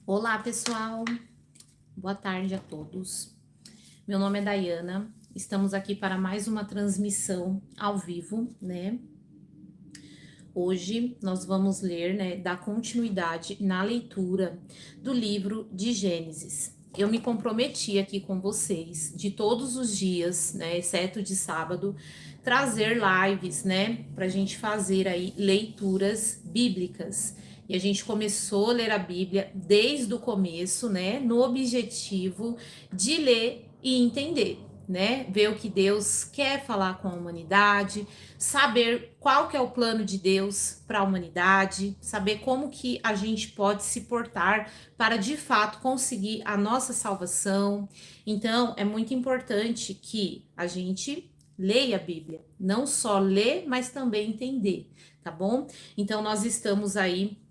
Olá, pessoal. Boa tarde a todos. Meu nome é Dayana. Estamos aqui para mais uma transmissão ao vivo, né? Hoje nós vamos ler, dar continuidade na leitura do livro de Gênesis. Eu me comprometi aqui com vocês de todos os dias, né, exceto de sábado, trazer lives, né, para a gente fazer aí leituras bíblicas. E a gente começou a ler a Bíblia desde o começo, né, no objetivo de ler e entender, né, ver o que Deus quer falar com a humanidade, saber qual que é o plano de Deus para a humanidade, saber como que a gente pode se portar para de fato conseguir a nossa salvação. Então, é muito importante que a gente leia a Bíblia, não só ler, mas também entender, tá bom? Então, nós estamos aí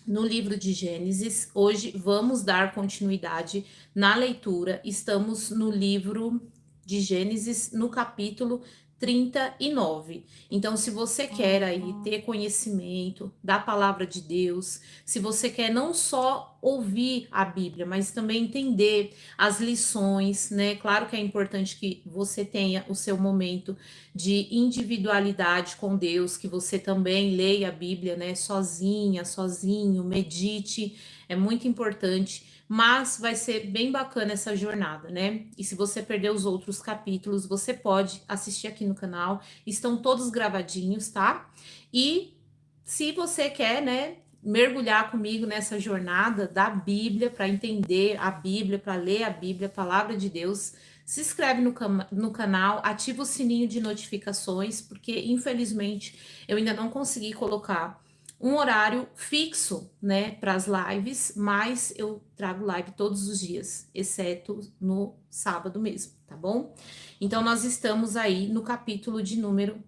no livro de Gênesis. Hoje vamos dar continuidade na leitura. Estamos no livro de Gênesis, no capítulo 39. Então, se você quer aí ter conhecimento da palavra de Deus, se você quer não só ouvir a Bíblia, mas também entender as lições, né? Claro que é importante que você tenha o seu momento de individualidade com Deus, que você também leia a Bíblia, né, sozinha, sozinho, medite, é muito importante, mas vai ser bem bacana essa jornada, né? E se você perdeu os outros capítulos, você pode assistir aqui no canal, estão todos gravadinhos, tá? E se você quer, né, mergulhar comigo nessa jornada da Bíblia, para entender a Bíblia, para ler a Bíblia, a palavra de Deus, se inscreve no canal, ativa o sininho de notificações, porque infelizmente eu ainda não consegui colocar um horário fixo, né, para as lives, mas eu trago live todos os dias, exceto no sábado mesmo, tá bom? Então nós estamos aí no capítulo de número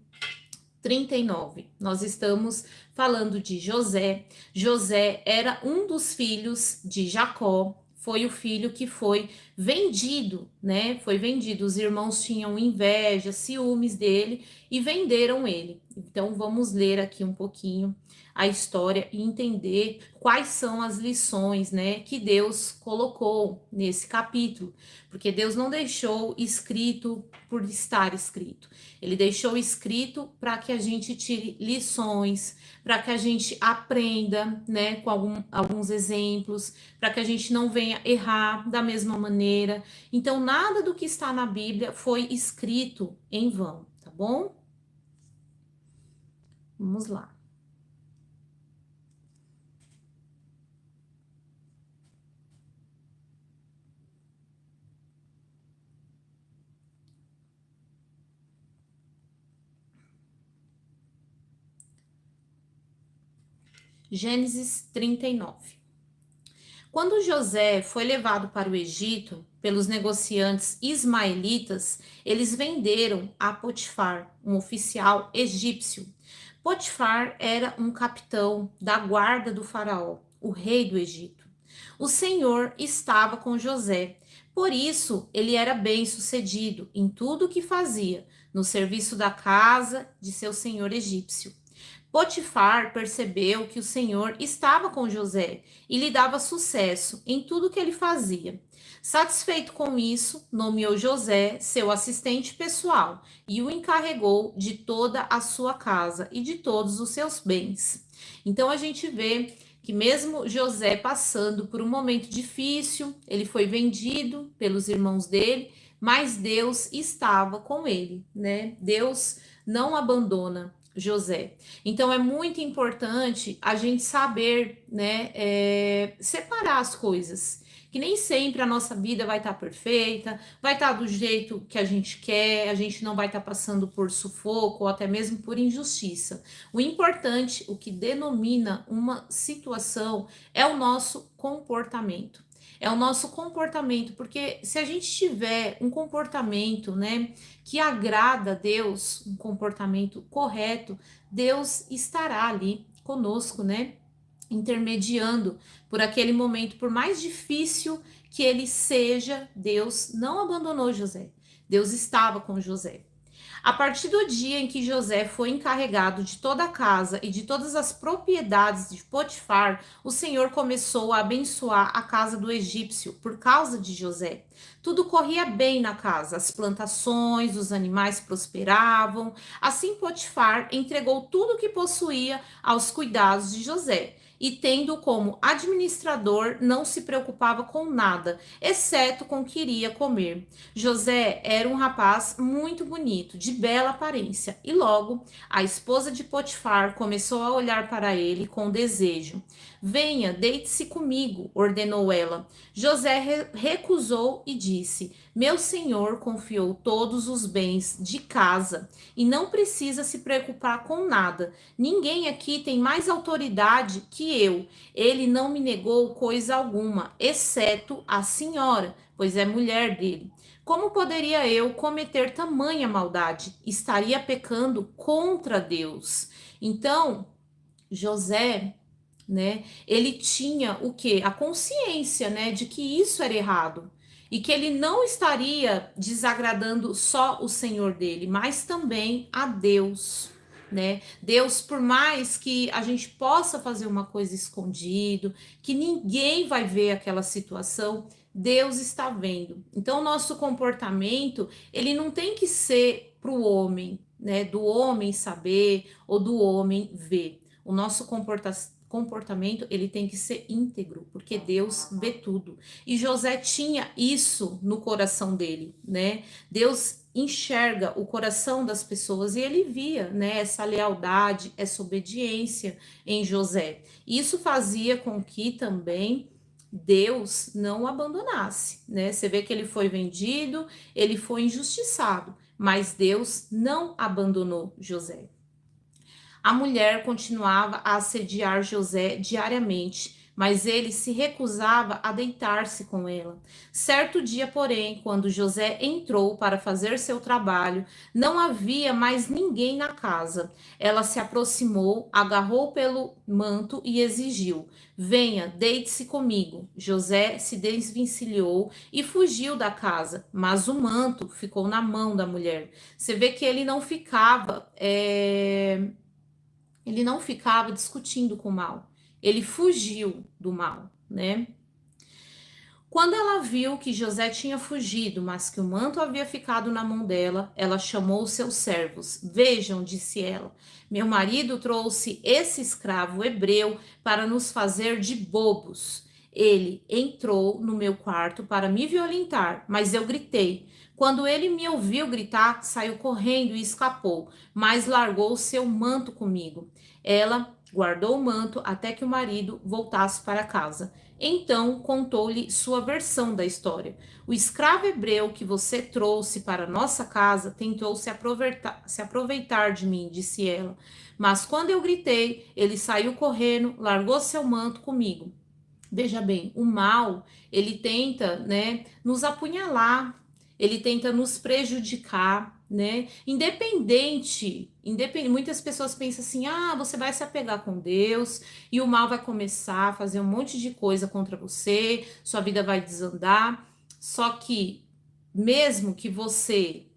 39. Nós estamos falando de José. José era um dos filhos de Jacó. Foi o filho que foi vendido, né? Foi vendido. Os irmãos tinham inveja, ciúmes dele e venderam ele. Então vamos ler aqui um pouquinho a história e entender quais são as lições, né, que Deus colocou nesse capítulo, porque Deus não deixou escrito por estar escrito. Ele deixou escrito para que a gente tire lições, para que a gente aprenda, né, com alguns exemplos, para que a gente não venha errar da mesma maneira. Então, nada do que está na Bíblia foi escrito em vão, tá bom? Vamos lá. Gênesis 39. Quando José foi levado para o Egito pelos negociantes ismaelitas, eles venderam a Potifar, um oficial egípcio. Potifar era um capitão da guarda do faraó, o rei do Egito. O Senhor estava com José, por isso ele era bem-sucedido em tudo o que fazia, no serviço da casa de seu senhor egípcio. Potifar percebeu que o Senhor estava com José e lhe dava sucesso em tudo que ele fazia. Satisfeito com isso, nomeou José seu assistente pessoal e o encarregou de toda a sua casa e de todos os seus bens. Então a gente vê que mesmo José passando por um momento difícil, ele foi vendido pelos irmãos dele, mas Deus estava com ele, né? Deus não abandona José. Então é muito importante a gente saber, né, separar as coisas. Que nem sempre a nossa vida vai estar perfeita, vai estar do jeito que a gente quer, a gente não vai estar passando por sufoco ou até mesmo por injustiça. O importante, o que denomina uma situação, é o nosso comportamento. É o nosso comportamento, porque se a gente tiver um comportamento, né, que agrada a Deus, um comportamento correto, Deus estará ali conosco, né? Intermediando por aquele momento, por mais difícil que ele seja, Deus não abandonou José. Deus estava com José. A partir do dia em que José foi encarregado de toda a casa e de todas as propriedades de Potifar, o Senhor começou a abençoar a casa do egípcio por causa de José. Tudo corria bem na casa, as plantações, os animais prosperavam. Assim Potifar entregou tudo o que possuía aos cuidados de José. E tendo como administrador, não se preocupava com nada, exceto com o que iria comer. José era um rapaz muito bonito, de bela aparência, e logo a esposa de Potifar começou a olhar para ele com desejo. Venha, deite-se comigo, ordenou ela. José recusou e disse: Meu senhor confiou todos os bens de casa e não precisa se preocupar com nada. Ninguém aqui tem mais autoridade que eu. Ele não me negou coisa alguma, exceto a senhora, pois é mulher dele. Como poderia eu cometer tamanha maldade? Estaria pecando contra Deus. Então, José, né, ele tinha o quê? A consciência, né, de que isso era errado. E que ele não estaria desagradando só o Senhor dele, mas também a Deus, né? Deus, por mais que a gente possa fazer uma coisa escondido, que ninguém vai ver aquela situação, Deus está vendo. Então, o nosso comportamento, ele não tem que ser para o homem, né? Do homem saber ou do homem ver. O nosso comportamento, ele tem que ser íntegro, porque Deus vê tudo. E José tinha isso no coração dele, né? Deus enxerga o coração das pessoas e ele via, né, essa lealdade, essa obediência em José. Isso fazia com que também Deus não o abandonasse, né? Você vê que ele foi vendido, ele foi injustiçado, mas Deus não abandonou José. A mulher continuava a assediar José diariamente, mas ele se recusava a deitar-se com ela. Certo dia, porém, quando José entrou para fazer seu trabalho, não havia mais ninguém na casa. Ela se aproximou, agarrou pelo manto e exigiu: Venha, deite-se comigo. José se desvencilhou e fugiu da casa, mas o manto ficou na mão da mulher. Você vê que ele não ficava. Ele não ficava discutindo com o mal, ele fugiu do mal, né? Quando ela viu que José tinha fugido, mas que o manto havia ficado na mão dela, ela chamou os seus servos. Vejam, disse ela, meu marido trouxe esse escravo hebreu para nos fazer de bobos. Ele entrou no meu quarto para me violentar, mas eu gritei. Quando ele me ouviu gritar, saiu correndo e escapou, mas largou seu manto comigo. Ela guardou o manto até que o marido voltasse para casa. Então contou-lhe sua versão da história. O escravo hebreu que você trouxe para nossa casa tentou se aproveitar de mim, disse ela. Mas quando eu gritei, ele saiu correndo, largou seu manto comigo. Veja bem, o mal, ele tenta, né, nos apunhalar, ele tenta nos prejudicar, né? Muitas pessoas pensam assim: "Ah, você vai se apegar com Deus e o mal vai começar a fazer um monte de coisa contra você, sua vida vai desandar". Só que mesmo que você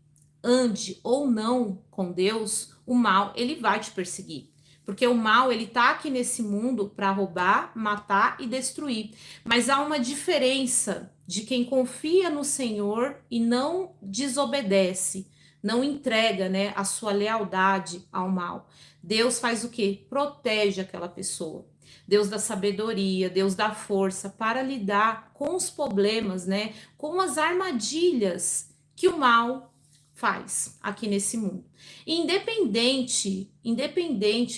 ande ou não com Deus, o mal ele vai te perseguir. Porque o mal, ele tá aqui nesse mundo para roubar, matar e destruir. Mas há uma diferença de quem confia no Senhor e não desobedece, não entrega, né, a sua lealdade ao mal. Deus faz o quê? Protege aquela pessoa. Deus dá sabedoria, Deus dá força para lidar com os problemas, né, com as armadilhas que o mal faz aqui nesse mundo. Independente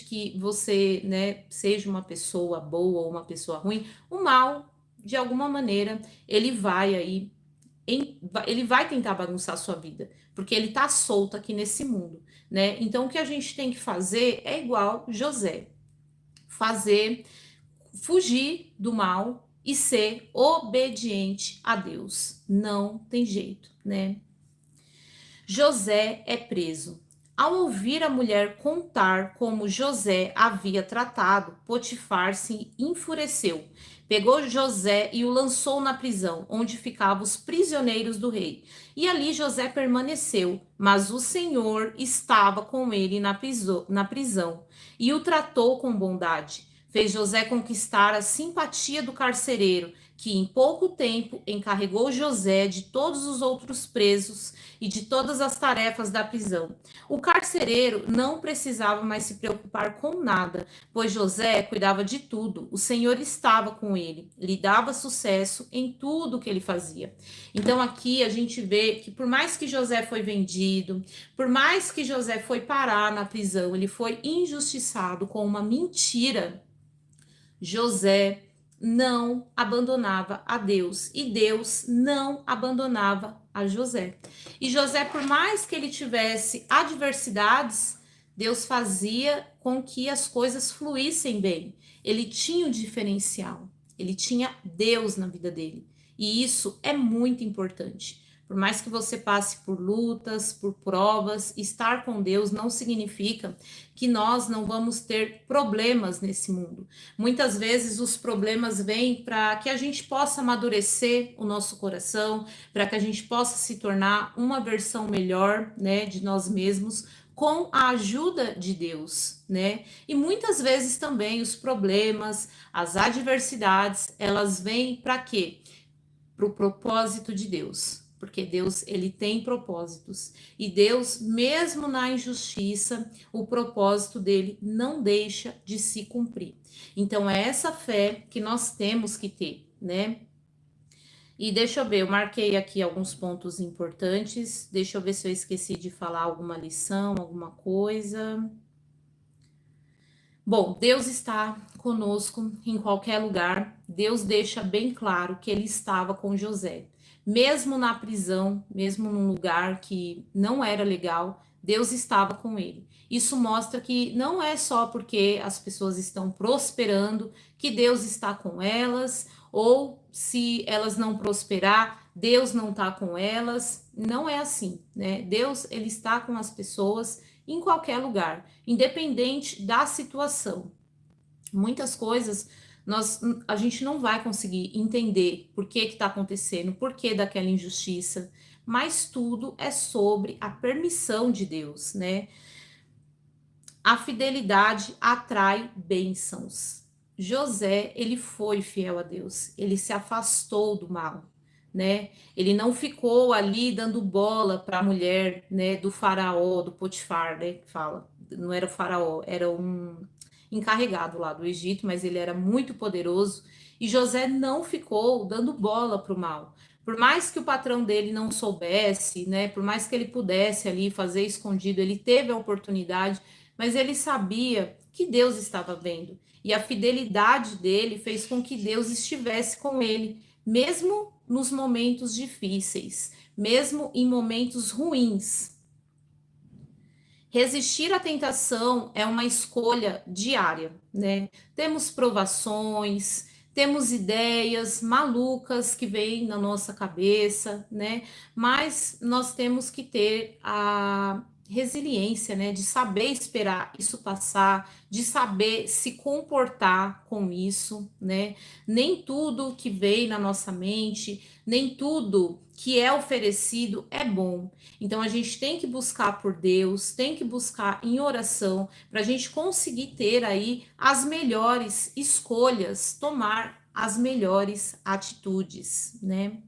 que você, né, seja uma pessoa boa ou uma pessoa ruim, o mal, de alguma maneira, ele vai tentar bagunçar a sua vida, porque ele tá solto aqui nesse mundo, né? Então o que a gente tem que fazer é igual José, fugir do mal e ser obediente a Deus. Não tem jeito, né? José é preso. Ao ouvir a mulher contar como José havia tratado, Potifar se enfureceu. Pegou José e o lançou na prisão, onde ficavam os prisioneiros do rei. E ali José permaneceu, mas o Senhor estava com ele na prisão e o tratou com bondade. Fez José conquistar a simpatia do carcereiro, que em pouco tempo encarregou José de todos os outros presos e de todas as tarefas da prisão. O carcereiro não precisava mais se preocupar com nada, pois José cuidava de tudo. O Senhor estava com ele, lhe dava sucesso em tudo que ele fazia. Então aqui a gente vê que por mais que José foi vendido, por mais que José foi parar na prisão, ele foi injustiçado com uma mentira, José não abandonava a Deus e Deus não abandonava a José. E José, por mais que ele tivesse adversidades, Deus fazia com que as coisas fluíssem bem. Ele tinha um diferencial, ele tinha Deus na vida dele. E isso é muito importante. Por mais que você passe por lutas, por provas, estar com Deus não significa que nós não vamos ter problemas nesse mundo. Muitas vezes os problemas vêm para que a gente possa amadurecer o nosso coração, para que a gente possa se tornar uma versão melhor, né, de nós mesmos, com a ajuda de Deus, né? E muitas vezes também os problemas, as adversidades, elas vêm para quê? Para o propósito de Deus, porque Deus, ele tem propósitos, e Deus, mesmo na injustiça, o propósito dele não deixa de se cumprir. Então é essa fé que nós temos que ter, né? E deixa eu ver, eu marquei aqui alguns pontos importantes, deixa eu ver se eu esqueci de falar alguma lição, alguma coisa. Bom, Deus está conosco em qualquer lugar. Deus deixa bem claro que ele estava com José. Mesmo na prisão, mesmo num lugar que não era legal, Deus estava com ele. Isso mostra que não é só porque as pessoas estão prosperando que Deus está com elas, ou se elas não prosperar, Deus não está com elas. Não é assim, né? Deus, ele está com as pessoas em qualquer lugar, independente da situação. Muitas coisas a gente não vai conseguir entender por que está acontecendo, por que daquela injustiça, mas tudo é sobre a permissão de Deus, né? A fidelidade atrai bênçãos. José, ele foi fiel a Deus, ele se afastou do mal, né? Ele não ficou ali dando bola para a mulher, né, do faraó, do Potifar, né, que fala. Não era o faraó, era um encarregado lá do Egito, mas ele era muito poderoso, e José não ficou dando bola para o mal. Por mais que o patrão dele não soubesse, né, por mais que ele pudesse ali fazer escondido, ele teve a oportunidade, mas ele sabia que Deus estava vendo. E a fidelidade dele fez com que Deus estivesse com ele, mesmo nos momentos difíceis, mesmo em momentos ruins. Resistir à tentação é uma escolha diária, né? Temos provações, temos ideias malucas que vêm na nossa cabeça, né? Mas nós temos que ter a resiliência, né? De saber esperar isso passar, de saber se comportar com isso, né? Nem tudo que vem na nossa mente, nem tudo que é oferecido é bom. Então a gente tem que buscar por Deus, tem que buscar em oração para a gente conseguir ter aí as melhores escolhas, tomar as melhores atitudes, né?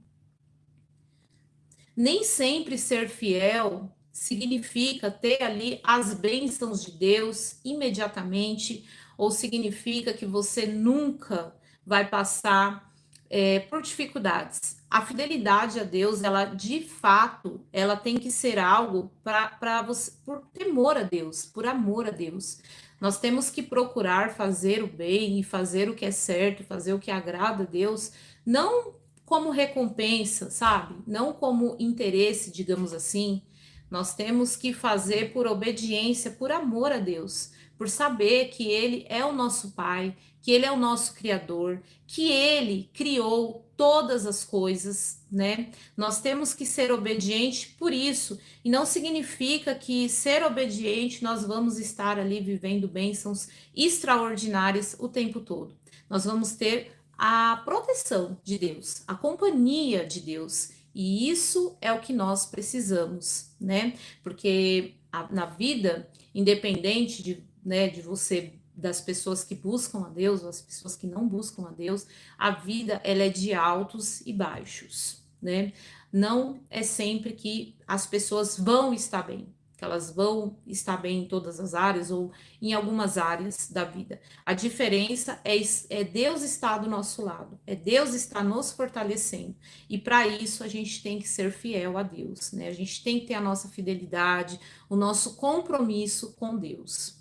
Nem sempre ser fiel significa ter ali as bênçãos de Deus imediatamente, ou significa que você nunca vai passar por dificuldades. A fidelidade a Deus, ela de fato, ela tem que ser algo para você, por temor a Deus, por amor a Deus. Nós temos que procurar fazer o bem e fazer o que é certo, fazer o que agrada a Deus, não como recompensa, sabe? Não como interesse, digamos assim. Nós temos que fazer por obediência, por amor a Deus, por saber que Ele é o nosso Pai, que Ele é o nosso Criador, que Ele criou todas as coisas, né? Nós temos que ser obedientes por isso, e não significa que ser obediente nós vamos estar ali vivendo bênçãos extraordinárias o tempo todo. Nós vamos ter a proteção de Deus, a companhia de Deus. E isso é o que nós precisamos, né? Porque na vida, independente de, né, de você, das pessoas que buscam a Deus, ou as pessoas que não buscam a Deus, a vida ela é de altos e baixos, né? Não é sempre que as pessoas vão estar bem, que elas vão estar bem em todas as áreas ou em algumas áreas da vida. A diferença é Deus estar do nosso lado, é Deus estar nos fortalecendo. E para isso a gente tem que ser fiel a Deus, né? A gente tem que ter a nossa fidelidade, o nosso compromisso com Deus.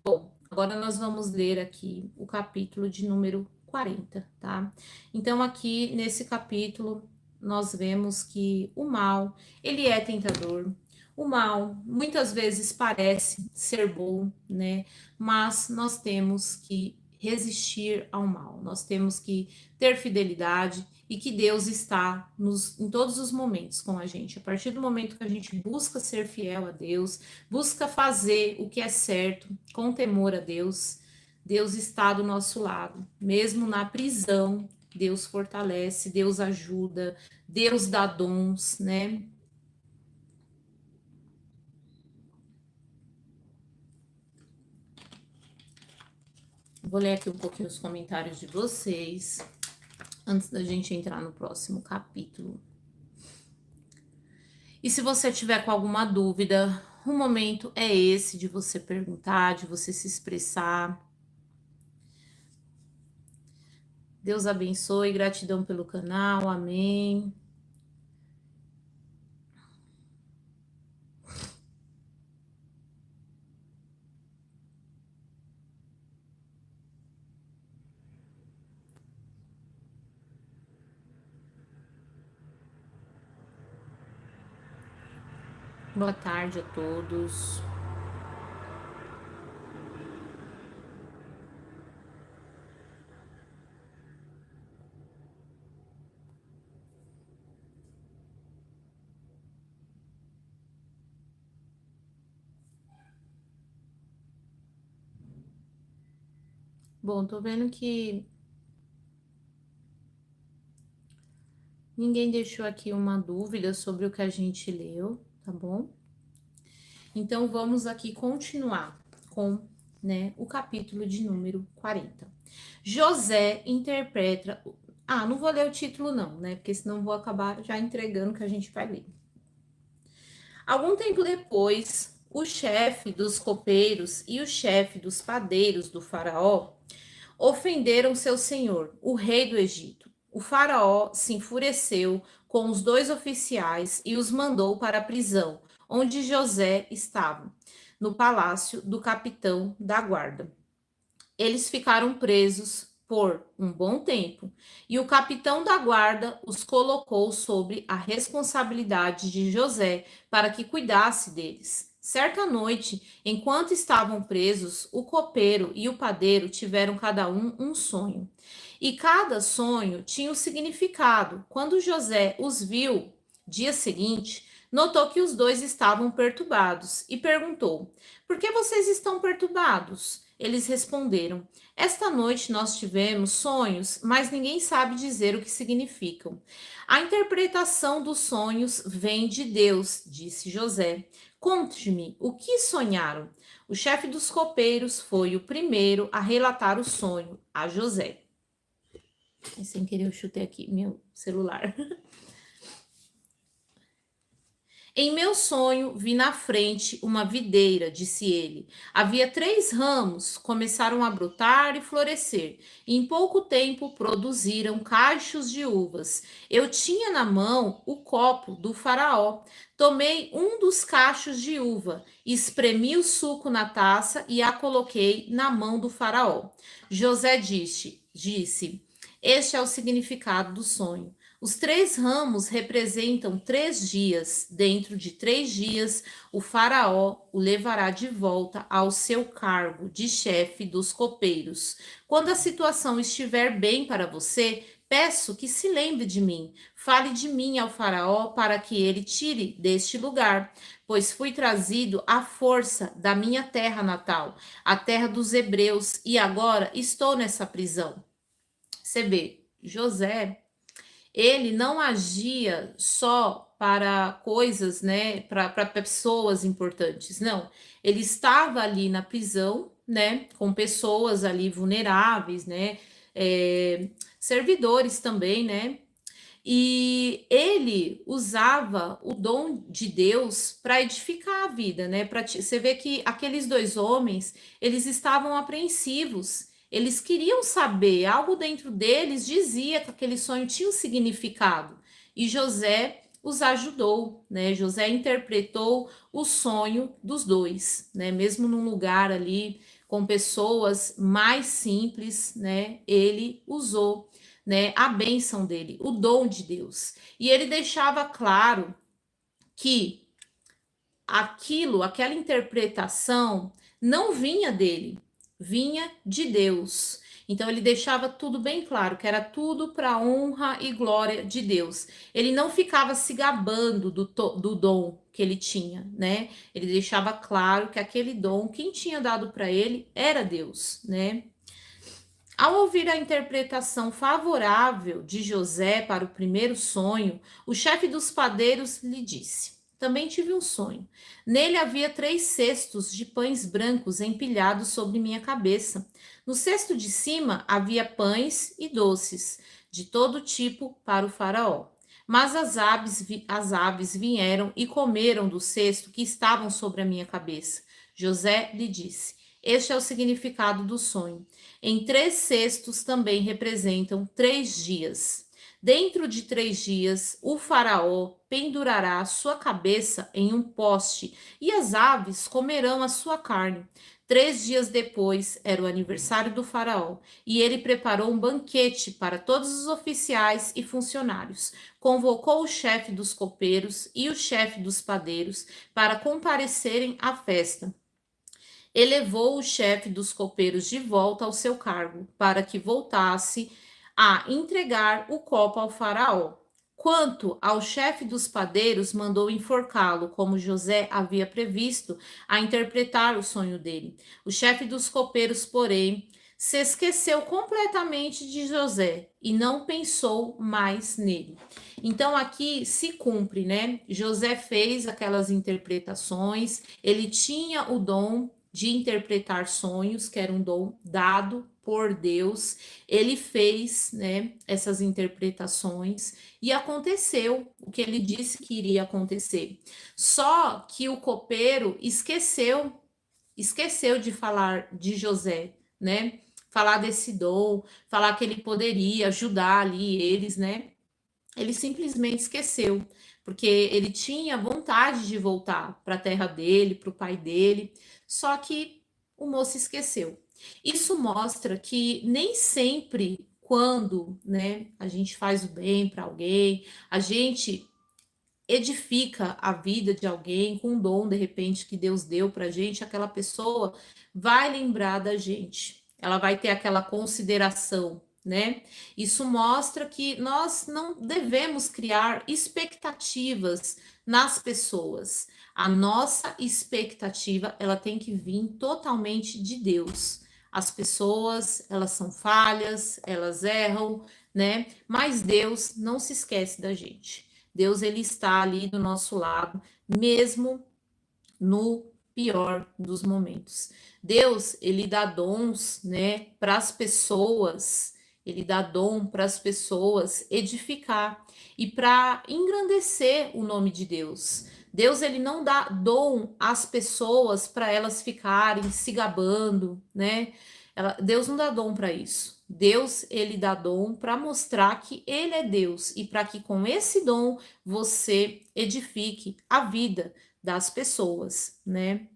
Bom, agora nós vamos ler aqui o capítulo de número 40, tá? Então, aqui nesse capítulo, nós vemos que o mal, ele é tentador. O mal muitas vezes parece ser bom, né? Mas nós temos que resistir ao mal. Nós temos que ter fidelidade e que Deus está em todos os momentos com a gente. A partir do momento que a gente busca ser fiel a Deus, busca fazer o que é certo, com temor a Deus, Deus está do nosso lado. Mesmo na prisão, Deus fortalece, Deus ajuda, Deus dá dons, né? Vou ler aqui um pouquinho os comentários de vocês, antes da gente entrar no próximo capítulo. E se você tiver com alguma dúvida, o momento é esse de você perguntar, de você se expressar. Deus abençoe, gratidão pelo canal, amém. Boa tarde a todos. Bom, tô vendo que ninguém deixou aqui uma dúvida sobre o que a gente leu, tá bom? Então vamos aqui continuar com, né, o capítulo de número 40. José interpreta. Ah, não vou ler o título, não, né? Porque senão vou acabar já entregando o que a gente vai ler. Algum tempo depois, o chefe dos copeiros e o chefe dos padeiros do faraó ofenderam seu senhor, o rei do Egito. O faraó se enfureceu com os dois oficiais e os mandou para a prisão, onde José estava, no palácio do capitão da guarda. Eles ficaram presos por um bom tempo, e o capitão da guarda os colocou sobre a responsabilidade de José para que cuidasse deles. Certa noite, enquanto estavam presos, o copeiro e o padeiro tiveram cada um sonho. E cada sonho tinha um significado. Quando José os viu, dia seguinte, notou que os dois estavam perturbados e perguntou: Por que vocês estão perturbados? Eles responderam: Esta noite nós tivemos sonhos, mas ninguém sabe dizer o que significam. A interpretação dos sonhos vem de Deus, disse José. Conte-me o que sonharam. O chefe dos copeiros foi o primeiro a relatar o sonho a José. E sem querer eu chutei aqui meu celular. Em meu sonho, vi na frente uma videira, disse ele. Havia 3 ramos, começaram a brotar e florescer, e em pouco tempo produziram cachos de uvas. Eu tinha na mão o copo do faraó. Tomei um dos cachos de uva, espremi o suco na taça e a coloquei na mão do faraó. José disse: disse: Este é o significado do sonho. Os 3 ramos representam 3 dias. Dentro de 3 dias, o faraó o levará de volta ao seu cargo de chefe dos copeiros. Quando a situação estiver bem para você, peço que se lembre de mim. Fale de mim ao faraó para que ele tire deste lugar, pois fui trazido à força da minha terra natal, a terra dos hebreus, e agora estou nessa prisão. Você vê, José, ele não agia só para coisas, né, para pessoas importantes, não. Ele estava ali na prisão, né, com pessoas ali vulneráveis, né, servidores também, né, e ele usava o dom de Deus para edificar a vida, né? Você vê que aqueles 2 homens, eles estavam apreensivos. Eles queriam saber, algo dentro deles dizia que aquele sonho tinha um significado. E José os ajudou, né? José interpretou o sonho dos 2, né? Mesmo num lugar ali com pessoas mais simples, né? Ele usou, né, a bênção dele, o dom de Deus. E ele deixava claro que aquela interpretação não vinha dele, vinha de Deus. Então ele deixava tudo bem claro, que era tudo para honra e glória de Deus. Ele não ficava se gabando do dom que ele tinha, né? Ele deixava claro que aquele dom, quem tinha dado para ele era Deus, né? Ao ouvir a interpretação favorável de José para o primeiro sonho, o chefe dos padeiros lhe disse: Também tive um sonho. Nele havia 3 cestos de pães brancos empilhados sobre minha cabeça. No cesto de cima havia pães e doces, de todo tipo para o faraó. Mas as aves vieram e comeram do cesto que estavam sobre a minha cabeça. José lhe disse: Este é o significado do sonho. Em 3 cestos também representam 3 dias. Dentro de 3 dias, o faraó pendurará a sua cabeça em um poste e as aves comerão a sua carne. 3 dias depois era o aniversário do faraó e ele preparou um banquete para todos os oficiais e funcionários. Convocou o chefe dos copeiros e o chefe dos padeiros para comparecerem à festa. Elevou o chefe dos copeiros de volta ao seu cargo, para que voltasse a entregar o copo ao faraó. Quanto ao chefe dos padeiros, mandou enforcá-lo, como José havia previsto, a interpretar o sonho dele. O chefe dos copeiros, porém, se esqueceu completamente de José e não pensou mais nele. Então aqui se cumpre, né? José fez aquelas interpretações, ele tinha o dom de interpretar sonhos, que era um dom dado por Deus. Ele fez, né, essas interpretações e aconteceu o que ele disse que iria acontecer. Só que o copeiro esqueceu de falar de José, né? Falar desse dom, falar que ele poderia ajudar ali eles, né? Ele simplesmente esqueceu, porque ele tinha vontade de voltar para a terra dele, para o pai dele, só que o moço esqueceu. Isso mostra que nem sempre quando, né, a gente faz o bem para alguém, a gente edifica a vida de alguém com um dom de repente que Deus deu para a gente, aquela pessoa vai lembrar da gente, ela vai ter aquela consideração, né? Isso mostra que nós não devemos criar expectativas nas pessoas. A nossa expectativa, ela tem que vir totalmente de Deus. As pessoas, elas são falhas, elas erram, né? Mas Deus não se esquece da gente. Deus, ele está ali do nosso lado, mesmo no pior dos momentos. Deus, ele dá dons, né, para as pessoas, ele dá dom para as pessoas edificar e para engrandecer o nome de Deus. Deus, ele não dá dom às pessoas para elas ficarem se gabando, né? Deus não dá dom para isso. Deus, ele dá dom para mostrar que ele é Deus e para que com esse dom você edifique a vida das pessoas, né?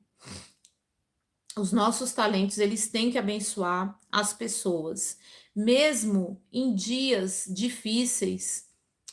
Os nossos talentos, eles têm que abençoar as pessoas. Mesmo em dias difíceis,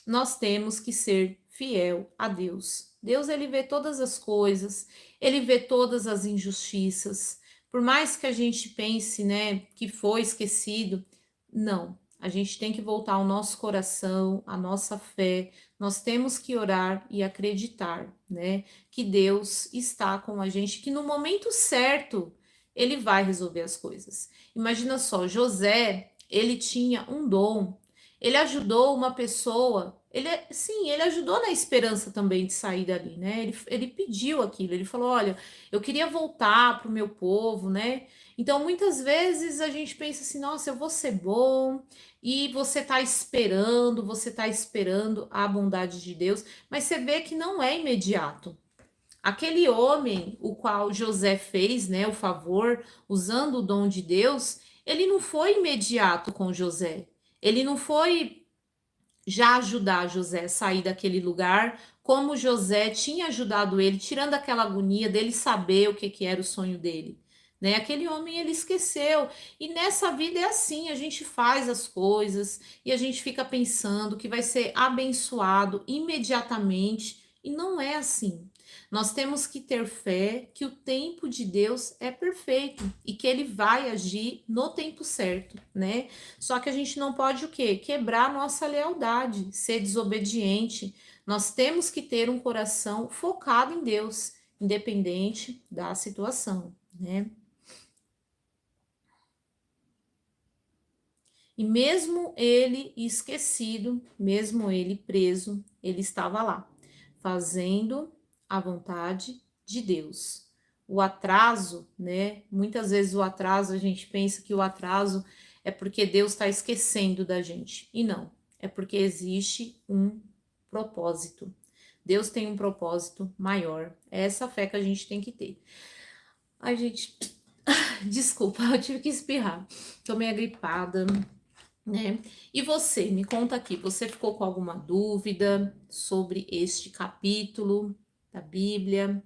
nós temos que ser fiel a Deus. Deus, ele vê todas as coisas, ele vê todas as injustiças. Por mais que a gente pense, né, que foi esquecido, não. A gente tem que voltar ao nosso coração, à nossa fé. Nós temos que orar e acreditar, né, que Deus está com a gente, que no momento certo ele vai resolver as coisas. Imagina só, José, ele tinha um dom. Ele ajudou uma pessoa, sim, ele ajudou na esperança também de sair dali, né? Ele pediu aquilo, ele falou: olha, eu queria voltar para o meu povo, né? Então, muitas vezes a gente pensa assim: nossa, eu vou ser bom, e você tá esperando a bondade de Deus, mas você vê que não é imediato. Aquele homem, o qual José fez, né, o favor, usando o dom de Deus, ele não foi imediato com José. Ele não foi já ajudar José a sair daquele lugar, como José tinha ajudado ele, tirando aquela agonia dele saber o que, que era o sonho dele. Né? Aquele homem ele esqueceu. E nessa vida é assim: a gente faz as coisas e a gente fica pensando que vai ser abençoado imediatamente, e não é assim. Nós temos que ter fé que o tempo de Deus é perfeito e que ele vai agir no tempo certo, né? Só que a gente não pode o quê? Quebrar a nossa lealdade, ser desobediente. Nós temos que ter um coração focado em Deus, independente da situação, né? E mesmo ele esquecido, mesmo ele preso, ele estava lá, fazendo a vontade de Deus. O atraso, né? Muitas vezes o atraso, a gente pensa que o atraso é porque Deus está esquecendo da gente. E não, é porque existe um propósito. Deus tem um propósito maior. É essa fé que a gente tem que ter. Ai, gente, desculpa, eu tive que espirrar. Tô meio gripada, né? E você, me conta aqui, você ficou com alguma dúvida sobre este capítulo da Bíblia?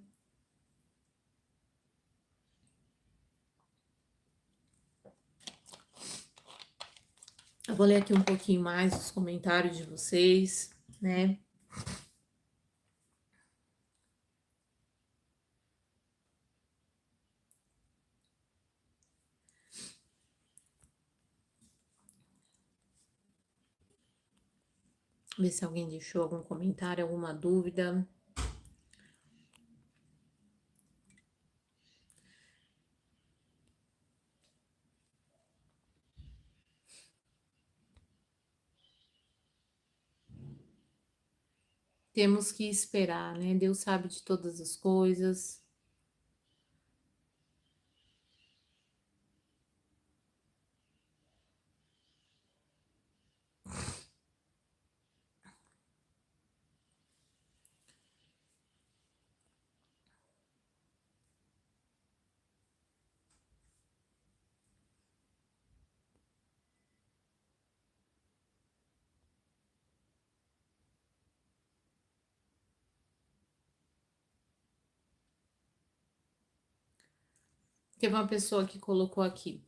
Eu vou ler aqui um pouquinho mais os comentários de vocês, né? Ver se alguém deixou algum comentário, alguma dúvida. Temos que esperar, né? Deus sabe de todas as coisas. Teve uma pessoa que colocou aqui: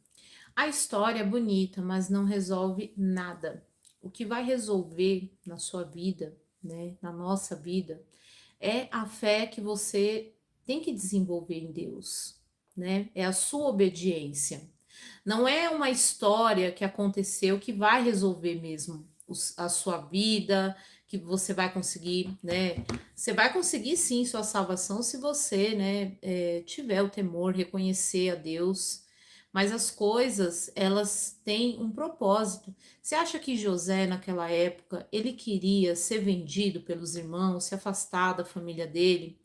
a história é bonita, mas não resolve nada. O que vai resolver na sua vida, né, na nossa vida, é a fé que você tem que desenvolver em Deus, né? É a sua obediência. Não é uma história que aconteceu que vai resolver mesmo a sua vida, que você vai conseguir, né? Você vai conseguir sim sua salvação se você, né, tiver o temor, reconhecer a Deus. Mas as coisas, elas têm um propósito. Você acha que José, naquela época, ele queria ser vendido pelos irmãos, se afastar da família dele?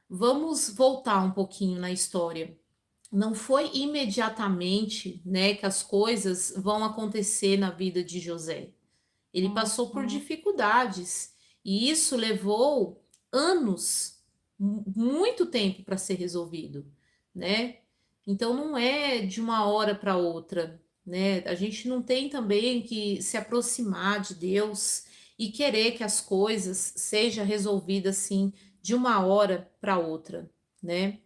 Vamos voltar um pouquinho na história. Não foi imediatamente, né, que as coisas vão acontecer na vida de José. Ele passou por dificuldades e isso levou anos, muito tempo para ser resolvido, né? Então não é de uma hora para outra, né? A gente não tem também que se aproximar de Deus e querer que as coisas sejam resolvidas assim de uma hora para outra, né?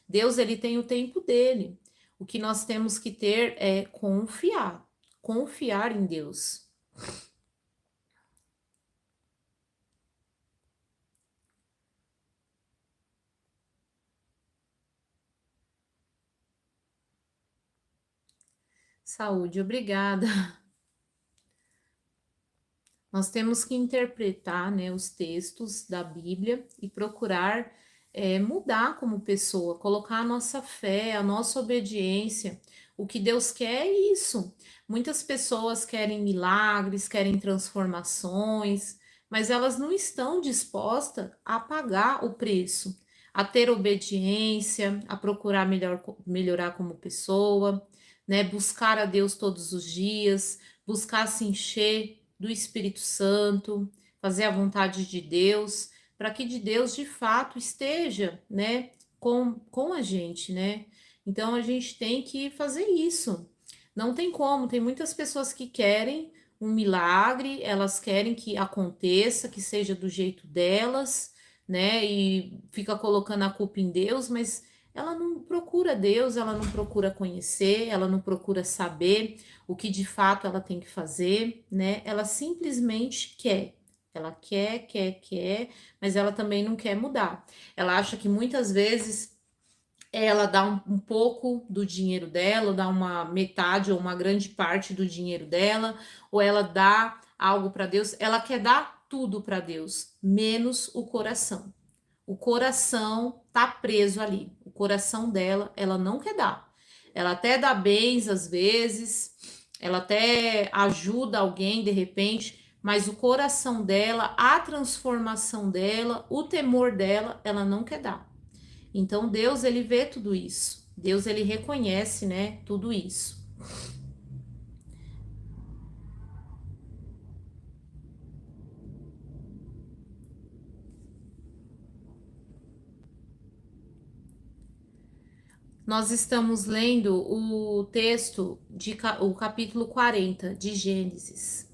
Deus ele tem o tempo dele. O que nós temos que ter é confiar. confiar em Deus. Saúde, obrigada. Nós temos que interpretar, né, os textos da Bíblia e procurar mudar como pessoa, colocar a nossa fé, a nossa obediência. O que Deus quer é isso. Muitas pessoas querem milagres, querem transformações, mas elas não estão dispostas a pagar o preço, a ter obediência, a procurar melhorar como pessoa, né, buscar a Deus todos os dias, buscar se encher do Espírito Santo, fazer a vontade de Deus, para que de Deus de fato esteja, né, com a gente, né? Então a gente tem que fazer isso. Não tem como, tem muitas pessoas que querem um milagre, elas querem que aconteça, que seja do jeito delas, né? E fica colocando a culpa em Deus, mas ela não procura Deus, ela não procura conhecer, ela não procura saber o que de fato ela tem que fazer, né? Ela simplesmente quer. Ela quer, mas ela também não quer mudar. Ela acha que muitas vezes ela dá um pouco do dinheiro dela, dá uma metade ou uma grande parte do dinheiro dela, ou ela dá algo para Deus, ela quer dar tudo para Deus, menos o coração. O coração tá preso ali. O coração dela, ela não quer dar. Ela até dá bens às vezes, ela até ajuda alguém de repente, mas o coração dela, a transformação dela, o temor dela, ela não quer dar. Então Deus, ele vê tudo isso. Deus, ele reconhece, né, tudo isso. Nós estamos lendo o texto o capítulo 40 de Gênesis.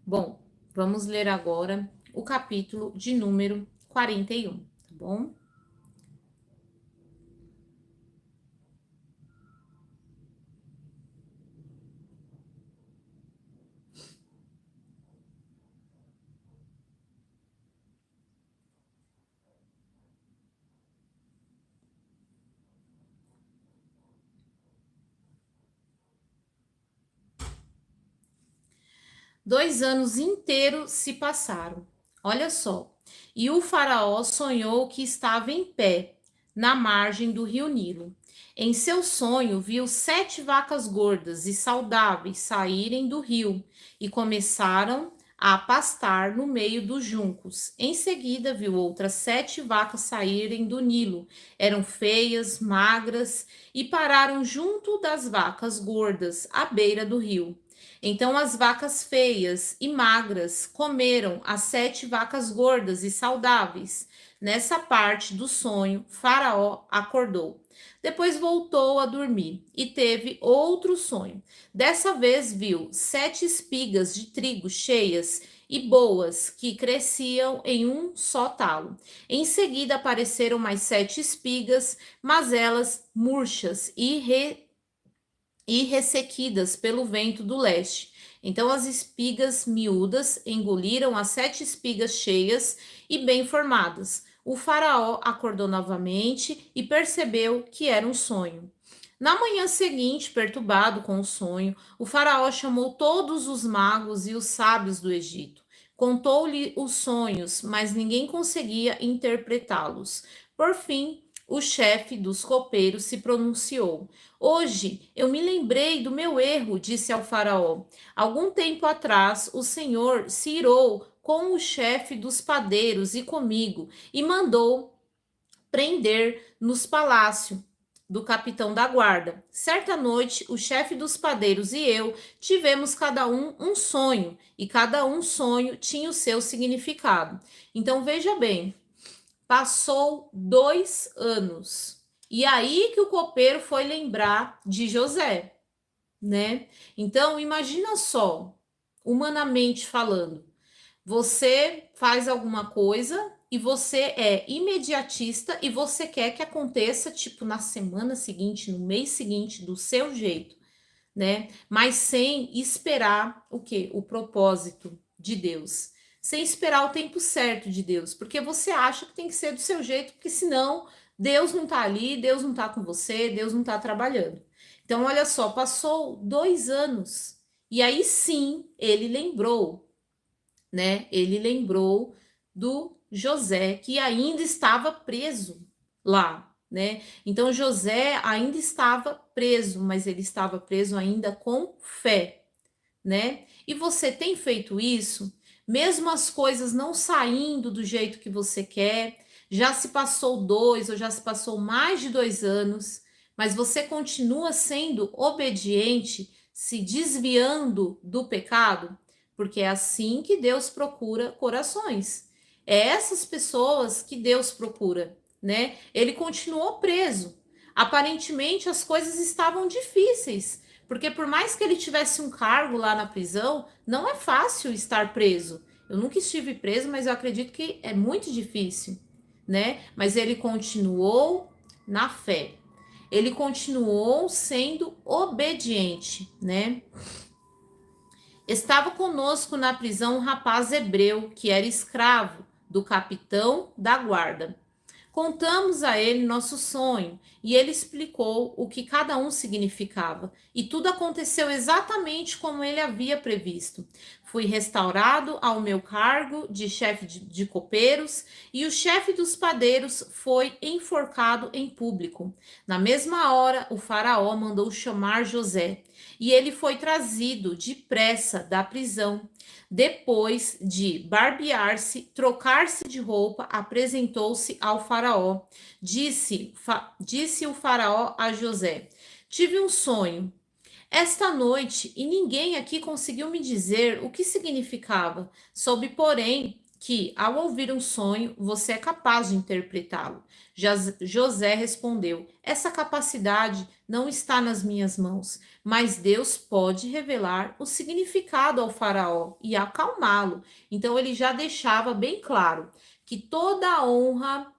Bom, vamos ler agora o capítulo de número 41, tá bom? Dois anos inteiros se passaram. Olha só. E o faraó sonhou que estava em pé, na margem do rio Nilo. Em seu sonho, viu 7 vacas gordas e saudáveis saírem do rio e começaram a pastar no meio dos juncos. Em seguida, viu outras 7 vacas saírem do Nilo. Eram feias, magras e pararam junto das vacas gordas, à beira do rio. Então as vacas feias e magras comeram as 7 vacas gordas e saudáveis. Nessa parte do sonho, Faraó acordou. Depois voltou a dormir e teve outro sonho. Dessa vez viu 7 espigas de trigo cheias e boas que cresciam em um só talo. Em seguida apareceram mais 7 espigas, mas elas murchas e ressequidas pelo vento do leste. Então as espigas miúdas engoliram as 7 espigas cheias e bem formadas. O faraó acordou novamente e percebeu que era um sonho. Na manhã seguinte, perturbado com o sonho, o faraó chamou todos os magos e os sábios do Egito. Contou-lhe os sonhos, mas ninguém conseguia interpretá-los. Por fim, o chefe dos copeiros se pronunciou. Hoje eu me lembrei do meu erro, disse ao faraó. Algum tempo atrás, o Senhor se irou com o chefe dos padeiros e comigo e mandou prender nos palácios do capitão da guarda. Certa noite, o chefe dos padeiros e eu tivemos cada um sonho, e cada um sonho tinha o seu significado. Então veja bem, passou 2 anos. E aí que o copeiro foi lembrar de José, né? Então, imagina só, humanamente falando. Você faz alguma coisa e você é imediatista e você quer que aconteça, tipo, na semana seguinte, no mês seguinte, do seu jeito, né? Mas sem esperar o quê? O propósito de Deus. Sem esperar o tempo certo de Deus, porque você acha que tem que ser do seu jeito, porque senão Deus não tá ali, Deus não tá com você, Deus não tá trabalhando. Então, olha só, passou 2 anos e aí sim ele lembrou, né? Ele lembrou do José, que ainda estava preso lá, né? Então José ainda estava preso, mas ele estava preso ainda com fé, né? E você tem feito isso, mesmo as coisas não saindo do jeito que você quer, já se passou 2 ou já se passou mais de 2 anos, mas você continua sendo obediente, se desviando do pecado, porque é assim que Deus procura corações. É essas pessoas que Deus procura, né? Ele continuou preso. Aparentemente as coisas estavam difíceis, porque por mais que ele tivesse um cargo lá na prisão, não é fácil estar preso. Eu nunca estive preso, mas eu acredito que é muito difícil, né? Mas ele continuou na fé. Ele continuou sendo obediente, né? Estava conosco na prisão um rapaz hebreu que era escravo do capitão da guarda. Contamos a ele nosso sonho e ele explicou o que cada um significava. E tudo aconteceu exatamente como ele havia previsto. Fui restaurado ao meu cargo de chefe de copeiros e o chefe dos padeiros foi enforcado em público. Na mesma hora, o faraó mandou chamar José e ele foi trazido depressa da prisão. Depois de barbear-se, trocar-se de roupa, apresentou-se ao faraó. Disse o faraó a José: Tive um sonho esta noite e ninguém aqui conseguiu me dizer o que significava. Soube, porém, que ao ouvir um sonho você é capaz de interpretá-lo. José respondeu: Essa capacidade não está nas minhas mãos, mas Deus pode revelar o significado ao faraó e acalmá-lo. Então ele já deixava bem claro que toda a honra,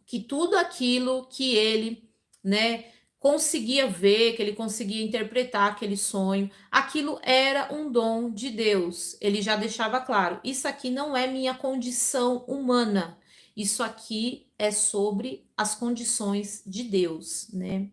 que tudo aquilo que ele, né, conseguia ver, que ele conseguia interpretar aquele sonho, aquilo era um dom de Deus. Ele já deixava claro: isso aqui não é minha condição humana. Isso aqui é sobre as condições de Deus, né?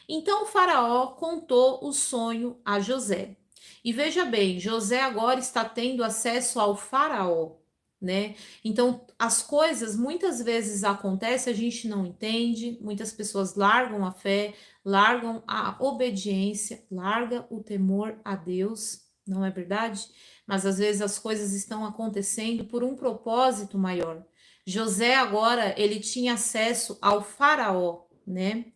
Então o faraó contou o sonho a José. E veja bem, José agora está tendo acesso ao faraó, né? Então as coisas muitas vezes acontecem, a gente não entende, muitas pessoas largam a fé, largam a obediência, larga o temor a Deus, não é verdade? Mas às vezes as coisas estão acontecendo por um propósito maior. José agora ele tinha acesso ao faraó, né?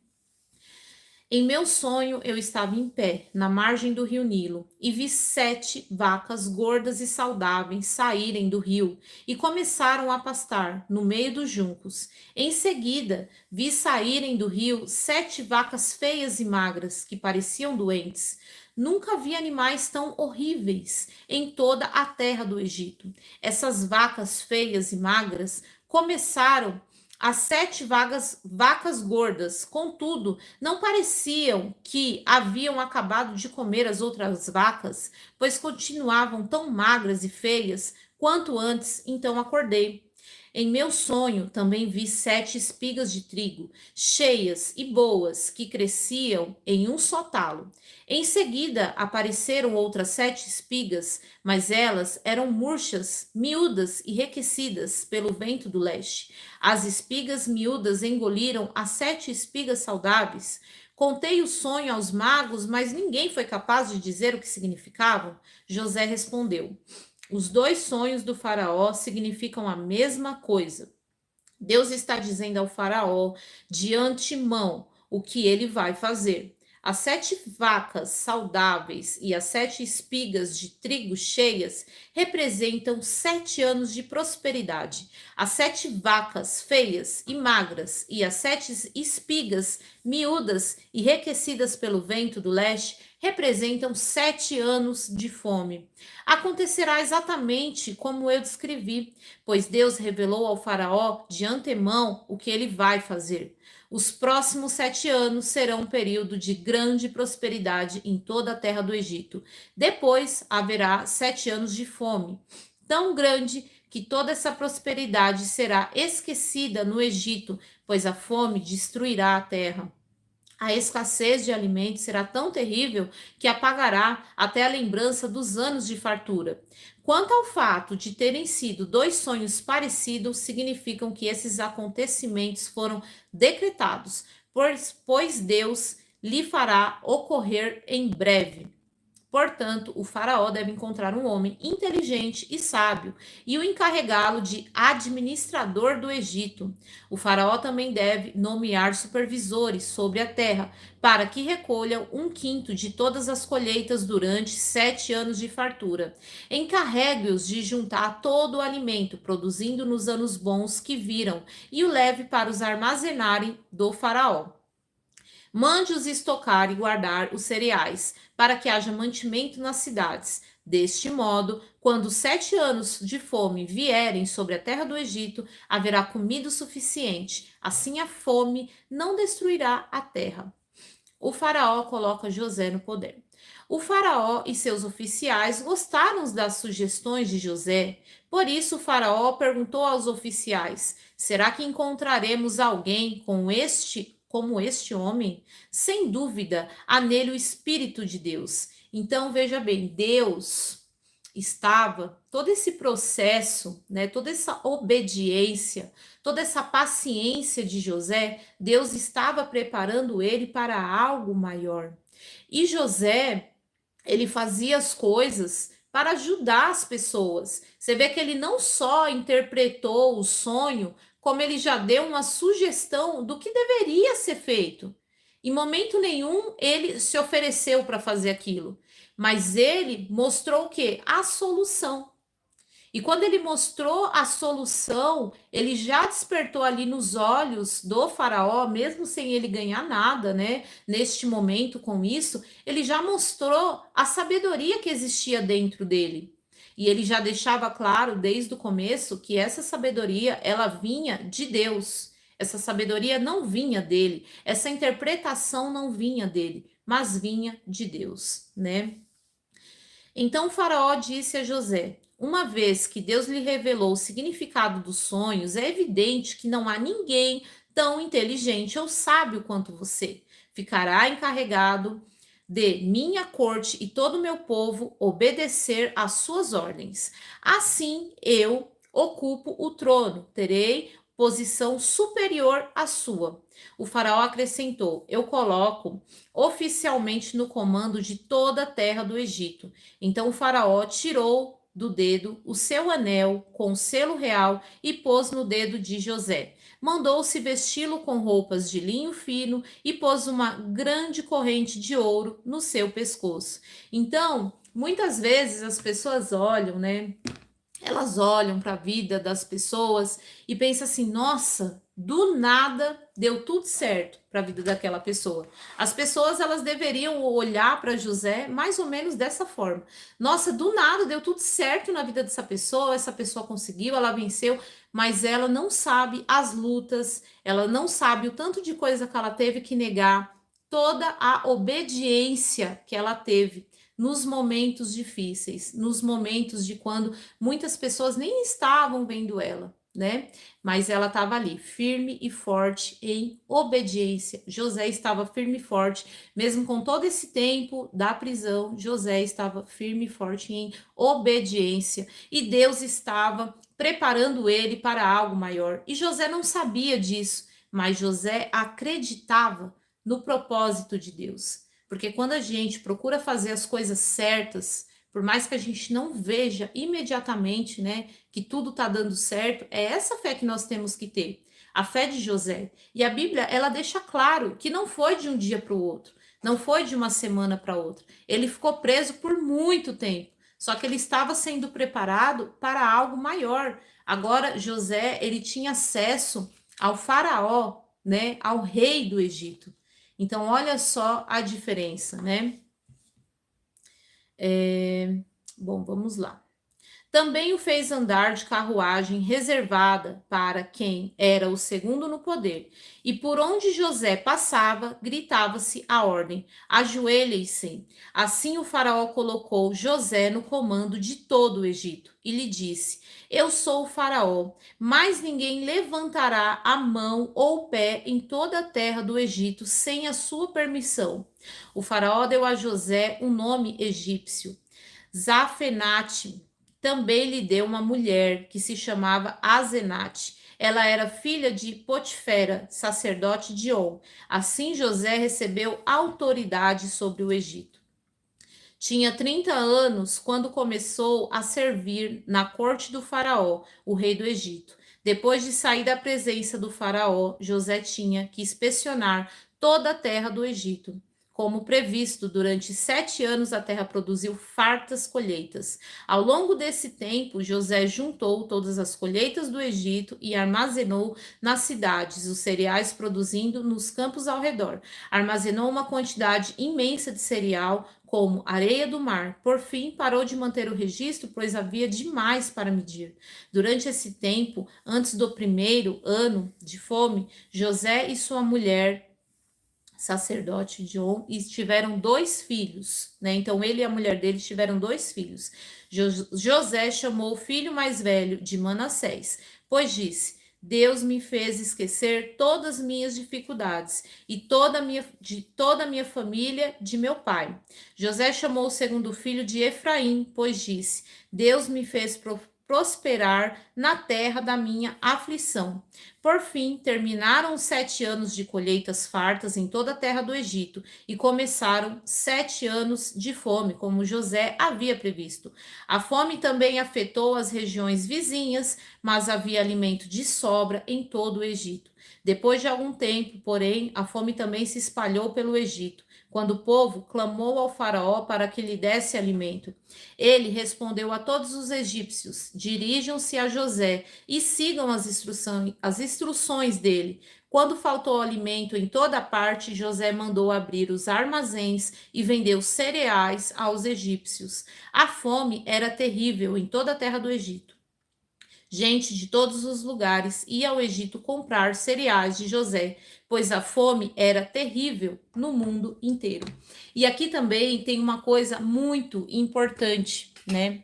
Em meu sonho, eu estava em pé, na margem do rio Nilo, e vi 7 vacas gordas e saudáveis saírem do rio e começaram a pastar no meio dos juncos. Em seguida, vi saírem do rio 7 vacas feias e magras, que pareciam doentes. Nunca vi animais tão horríveis em toda a terra do Egito. Essas vacas feias e magras começaram as 7 vacas gordas, contudo, não pareciam que haviam acabado de comer as outras vacas, pois continuavam tão magras e feias quanto antes, então acordei. Em meu sonho também vi 7 espigas de trigo, cheias e boas, que cresciam em um só talo. Em seguida apareceram outras 7 espigas, mas elas eram murchas, miúdas e enriquecidas pelo vento do leste. As espigas miúdas engoliram as 7 espigas saudáveis. Contei o sonho aos magos, mas ninguém foi capaz de dizer o que significavam. José respondeu: Os 2 sonhos do faraó significam a mesma coisa. Deus está dizendo ao faraó de antemão o que ele vai fazer. As 7 vacas saudáveis e as 7 espigas de trigo cheias representam 7 anos de prosperidade. As 7 vacas feias e magras e as 7 espigas miúdas e enriquecidas pelo vento do leste representam 7 anos de fome. Acontecerá exatamente como eu descrevi, pois Deus revelou ao faraó de antemão o que ele vai fazer. Os próximos 7 anos serão um período de grande prosperidade em toda a terra do Egito. Depois haverá 7 anos de fome, tão grande que toda essa prosperidade será esquecida no Egito, pois a fome destruirá a terra. A escassez de alimentos será tão terrível que apagará até a lembrança dos anos de fartura. Quanto ao fato de terem sido 2 sonhos parecidos, significam que esses acontecimentos foram decretados, pois Deus lhe fará ocorrer em breve. Portanto, o faraó deve encontrar um homem inteligente e sábio e o encarregá-lo de administrador do Egito. O faraó também deve nomear supervisores sobre a terra para que recolham 1/5 de todas as colheitas durante 7 anos de fartura. Encarregue-os de juntar todo o alimento produzindo nos anos bons que viram e o leve para os armazenarem do faraó. Mande-os estocar e guardar os cereais, para que haja mantimento nas cidades. Deste modo, quando 7 anos de fome vierem sobre a terra do Egito, haverá comida o suficiente. Assim a fome não destruirá a terra. O faraó coloca José no poder. O faraó e seus oficiais gostaram das sugestões de José. Por isso o faraó perguntou aos oficiais: será que encontraremos alguém como este homem? Sem dúvida, há nele o Espírito de Deus. Então veja bem, Deus estava todo esse processo, né, toda essa obediência, toda essa paciência de José, Deus estava preparando ele para algo maior. E José, ele fazia as coisas para ajudar as pessoas. Você vê que ele não só interpretou o sonho, como ele já deu uma sugestão do que deveria ser feito. Em momento nenhum ele se ofereceu para fazer aquilo, mas ele mostrou o quê? A solução. E quando ele mostrou a solução, ele já despertou ali nos olhos do faraó, mesmo sem ele ganhar nada, né? Neste momento, com isso, ele já mostrou a sabedoria que existia dentro dele. E ele já deixava claro desde o começo que essa sabedoria, ela vinha de Deus. Essa sabedoria não vinha dele, essa interpretação não vinha dele, mas vinha de Deus, né? Então o faraó disse a José: uma vez que Deus lhe revelou o significado dos sonhos, é evidente que não há ninguém tão inteligente ou sábio quanto você. Ficará encarregado de minha corte e todo o meu povo obedecer às suas ordens. Assim eu ocupo o trono, terei posição superior à sua. O faraó acrescentou: eu coloco oficialmente no comando de toda a terra do Egito. Então o faraó tirou do dedo o seu anel com o selo real e pôs no dedo de José. Mandou-se vesti-lo com roupas de linho fino e pôs uma grande corrente de ouro no seu pescoço. Então, muitas vezes as pessoas olham, né? Elas olham para a vida das pessoas e pensam assim: nossa, do nada deu tudo certo para a vida daquela pessoa. As pessoas, elas deveriam olhar para José mais ou menos dessa forma: nossa, do nada deu tudo certo na vida dessa pessoa, essa pessoa conseguiu, ela venceu, mas ela não sabe as lutas, ela não sabe o tanto de coisa que ela teve que negar, toda a obediência que ela teve nos momentos difíceis, nos momentos de quando muitas pessoas nem estavam vendo ela, né? Mas ela estava ali, firme e forte em obediência. José estava firme e forte, mesmo com todo esse tempo da prisão, José estava firme e forte em obediência. E Deus estava preparando ele para algo maior. E José não sabia disso, mas José acreditava no propósito de Deus. Porque quando a gente procura fazer as coisas certas, por mais que a gente não veja imediatamente, né, que tudo tá dando certo, é essa fé que nós temos que ter, a fé de José. E a Bíblia, ela deixa claro que não foi de um dia para o outro, não foi de uma semana para outra. Ele ficou preso por muito tempo, só que ele estava sendo preparado para algo maior. Agora, José, ele tinha acesso ao faraó, né, ao rei do Egito. Então, olha só a diferença, né? Bom, vamos lá. Também o fez andar de carruagem reservada para quem era o segundo no poder. E por onde José passava, gritava-se a ordem: ajoelhem-se. Assim o faraó colocou José no comando de todo o Egito e lhe disse: eu sou o faraó, mas ninguém levantará a mão ou o pé em toda a terra do Egito sem a sua permissão. O faraó deu a José um nome egípcio, Zafenate. Também lhe deu uma mulher que se chamava Azenate. Ela era filha de Potifera, sacerdote de On. Assim José recebeu autoridade sobre o Egito. Tinha 30 anos quando começou a servir na corte do faraó, o rei do Egito. Depois de sair da presença do faraó, José tinha que inspecionar toda a terra do Egito. Como previsto, durante 7 anos a terra produziu fartas colheitas. Ao longo desse tempo, José juntou todas as colheitas do Egito e armazenou nas cidades os cereais produzindo nos campos ao redor. Armazenou uma quantidade imensa de cereal, como areia do mar. Por fim, parou de manter o registro, pois havia demais para medir. Durante esse tempo, antes do primeiro ano de fome, José e sua mulher, sacerdote de On, tiveram 2 filhos, né? Então ele e a mulher dele tiveram 2 filhos. José chamou o filho mais velho de Manassés, pois disse: Deus me fez esquecer todas as minhas dificuldades e de toda a minha família de meu pai. José chamou o segundo filho de Efraim, pois disse: Deus me fez prosperar na terra da minha aflição. Por fim, terminaram os 7 anos de colheitas fartas em toda a terra do Egito e começaram 7 anos de fome, como José havia previsto. A fome também afetou as regiões vizinhas, mas havia alimento de sobra em todo o Egito. Depois de algum tempo, porém, a fome também se espalhou pelo Egito, quando o povo clamou ao faraó para que lhe desse alimento. Ele respondeu a todos os egípcios: dirijam-se a José e sigam as instruções dele. Quando faltou alimento em toda parte, José mandou abrir os armazéns e vendeu cereais aos egípcios. A fome era terrível em toda a terra do Egito. Gente de todos os lugares ia ao Egito comprar cereais de José, pois a fome era terrível no mundo inteiro. E aqui também tem uma coisa muito importante, né?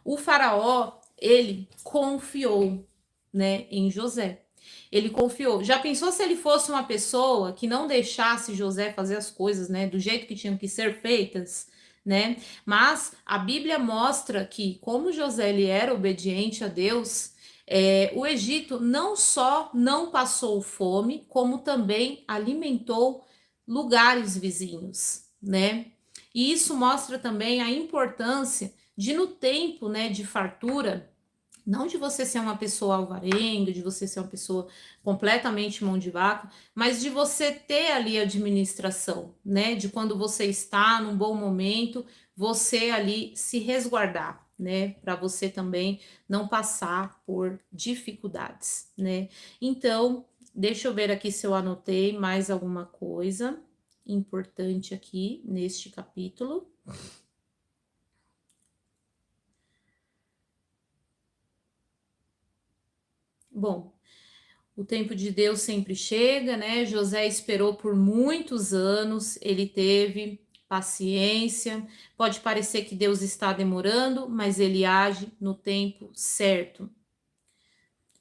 O faraó, ele confiou, né, em José. Ele confiou. Já pensou se ele fosse uma pessoa que não deixasse José fazer as coisas, né, do jeito que tinham que ser feitas, né? Mas a Bíblia mostra que, como José ele era obediente a Deus, o Egito não só não passou fome, como também alimentou lugares vizinhos, né? E isso mostra também a importância de, no tempo, né, de fartura, não de você ser uma pessoa alvarenga, de você ser uma pessoa completamente mão de vaca, mas de você ter ali administração, né? De quando você está num bom momento, você ali se resguardar, né? Para você também não passar por dificuldades, né? Então, deixa eu ver aqui se eu anotei mais alguma coisa importante aqui neste capítulo. Bom, o tempo de Deus sempre chega, né? José esperou por muitos anos, ele teve paciência. Pode parecer que Deus está demorando, mas ele age no tempo certo.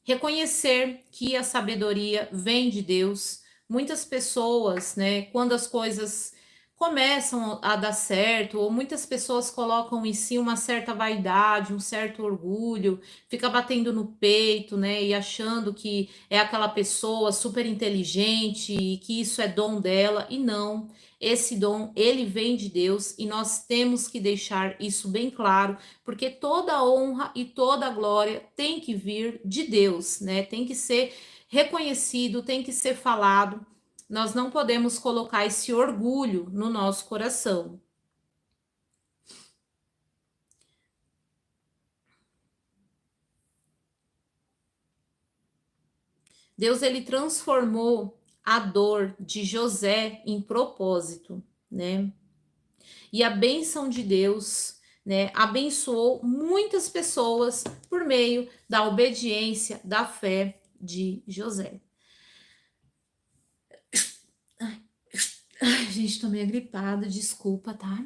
Reconhecer que a sabedoria vem de Deus. Muitas pessoas, né, quando as coisas começam a dar certo, ou muitas pessoas colocam em si uma certa vaidade, um certo orgulho, fica batendo no peito, né, e achando que é aquela pessoa super inteligente e que isso é dom dela, e não. Esse dom, ele vem de Deus e nós temos que deixar isso bem claro, porque toda honra e toda glória tem que vir de Deus, né? Tem que ser reconhecido, tem que ser falado. Nós não podemos colocar esse orgulho no nosso coração. Deus, ele transformou a dor de José em propósito, né? E a bênção de Deus, né, abençoou muitas pessoas por meio da obediência, da fé de José. Ai, gente, tô meio gripada, desculpa, tá?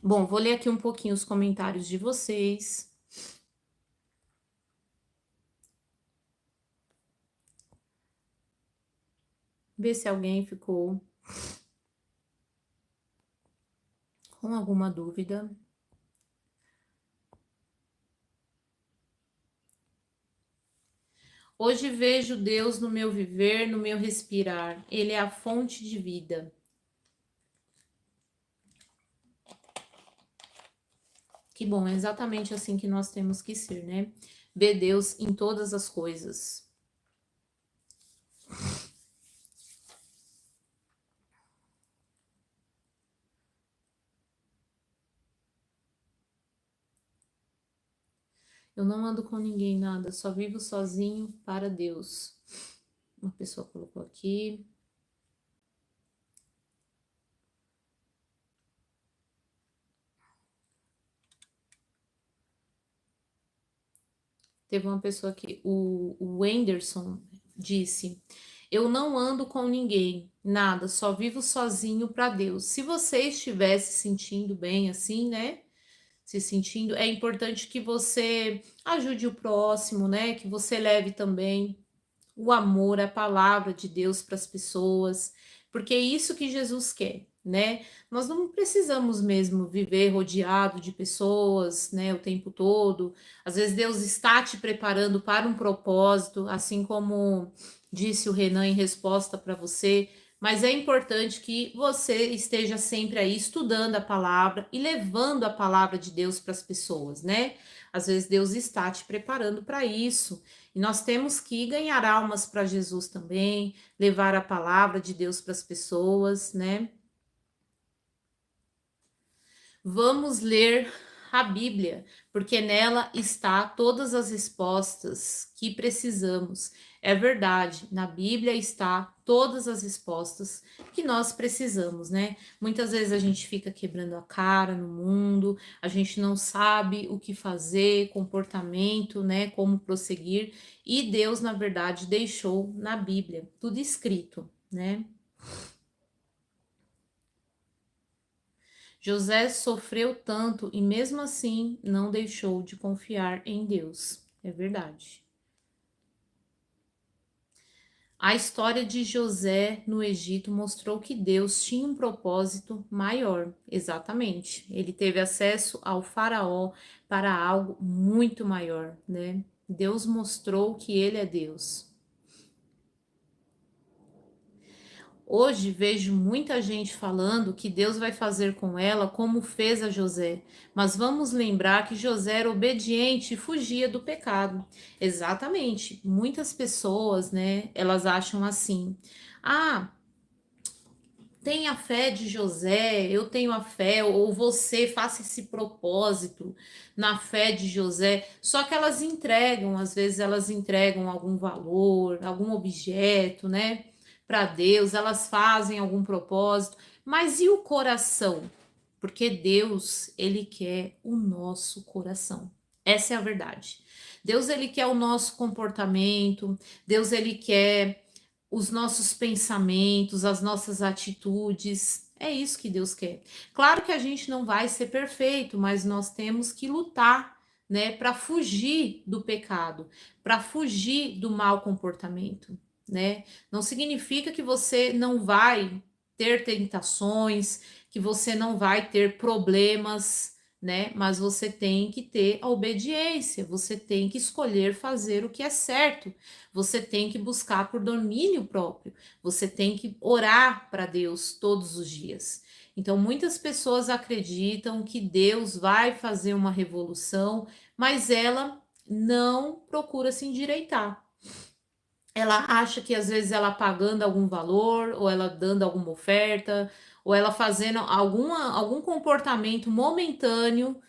Bom, vou ler aqui um pouquinho os comentários de vocês. Ver se alguém ficou com alguma dúvida. Hoje vejo Deus no meu viver, no meu respirar. Ele é a fonte de vida. Que bom, é exatamente assim que nós temos que ser, né? Ver Deus em todas as coisas. Eu não ando com ninguém, nada, só vivo sozinho para Deus. Uma pessoa colocou aqui. Teve uma pessoa aqui, o Wenderson disse: Eu não ando com ninguém, nada, só vivo sozinho para Deus. Se você estiver se sentindo bem assim, né? Se sentindo, é importante que você ajude o próximo, né? Que você leve também o amor, a palavra de Deus para as pessoas, porque é isso que Jesus quer, né? Nós não precisamos mesmo viver rodeado de pessoas, né, o tempo todo. Às vezes Deus está te preparando para um propósito, assim como disse o Renan em resposta para você, mas é importante que você esteja sempre aí estudando a palavra e levando a palavra de Deus para as pessoas, né? Às vezes Deus está te preparando para isso. E nós temos que ganhar almas para Jesus também, levar a palavra de Deus para as pessoas, né? Vamos ler a Bíblia, porque nela está todas as respostas que precisamos. É verdade, na Bíblia está todas as respostas que nós precisamos, né? Muitas vezes a gente fica quebrando a cara no mundo, a gente não sabe o que fazer, comportamento, né? Como prosseguir, e Deus, na verdade, deixou na Bíblia tudo escrito, né? José sofreu tanto e mesmo assim não deixou de confiar em Deus. É verdade. A história de José no Egito mostrou que Deus tinha um propósito maior. Exatamente. Ele teve acesso ao faraó para algo muito maior, né? Deus mostrou que ele é Deus. Hoje vejo muita gente falando que Deus vai fazer com ela como fez a José, mas vamos lembrar que José era obediente e fugia do pecado. Exatamente. Muitas pessoas, né, elas acham assim: "Ah, tem a fé de José, eu tenho a fé, ou você faça esse propósito na fé de José". Só que elas entregam, às vezes elas entregam algum valor, algum objeto, né, para Deus, elas fazem algum propósito, mas e o coração? Porque Deus, ele quer o nosso coração. Essa é a verdade. Deus, ele quer o nosso comportamento, Deus, ele quer os nossos pensamentos, as nossas atitudes. É isso que Deus quer. Claro que a gente não vai ser perfeito, mas nós temos que lutar, né, para fugir do pecado, para fugir do mau comportamento, né? Não significa que você não vai ter tentações, que você não vai ter problemas, né? Mas você tem que ter a obediência, você tem que escolher fazer o que é certo, você tem que buscar por domínio próprio, você tem que orar para Deus todos os dias. Então, muitas pessoas acreditam que Deus vai fazer uma revolução, mas ela não procura se endireitar. Ela acha que às vezes ela pagando algum valor, ou ela dando alguma oferta, ou ela fazendo algum comportamento momentâneo,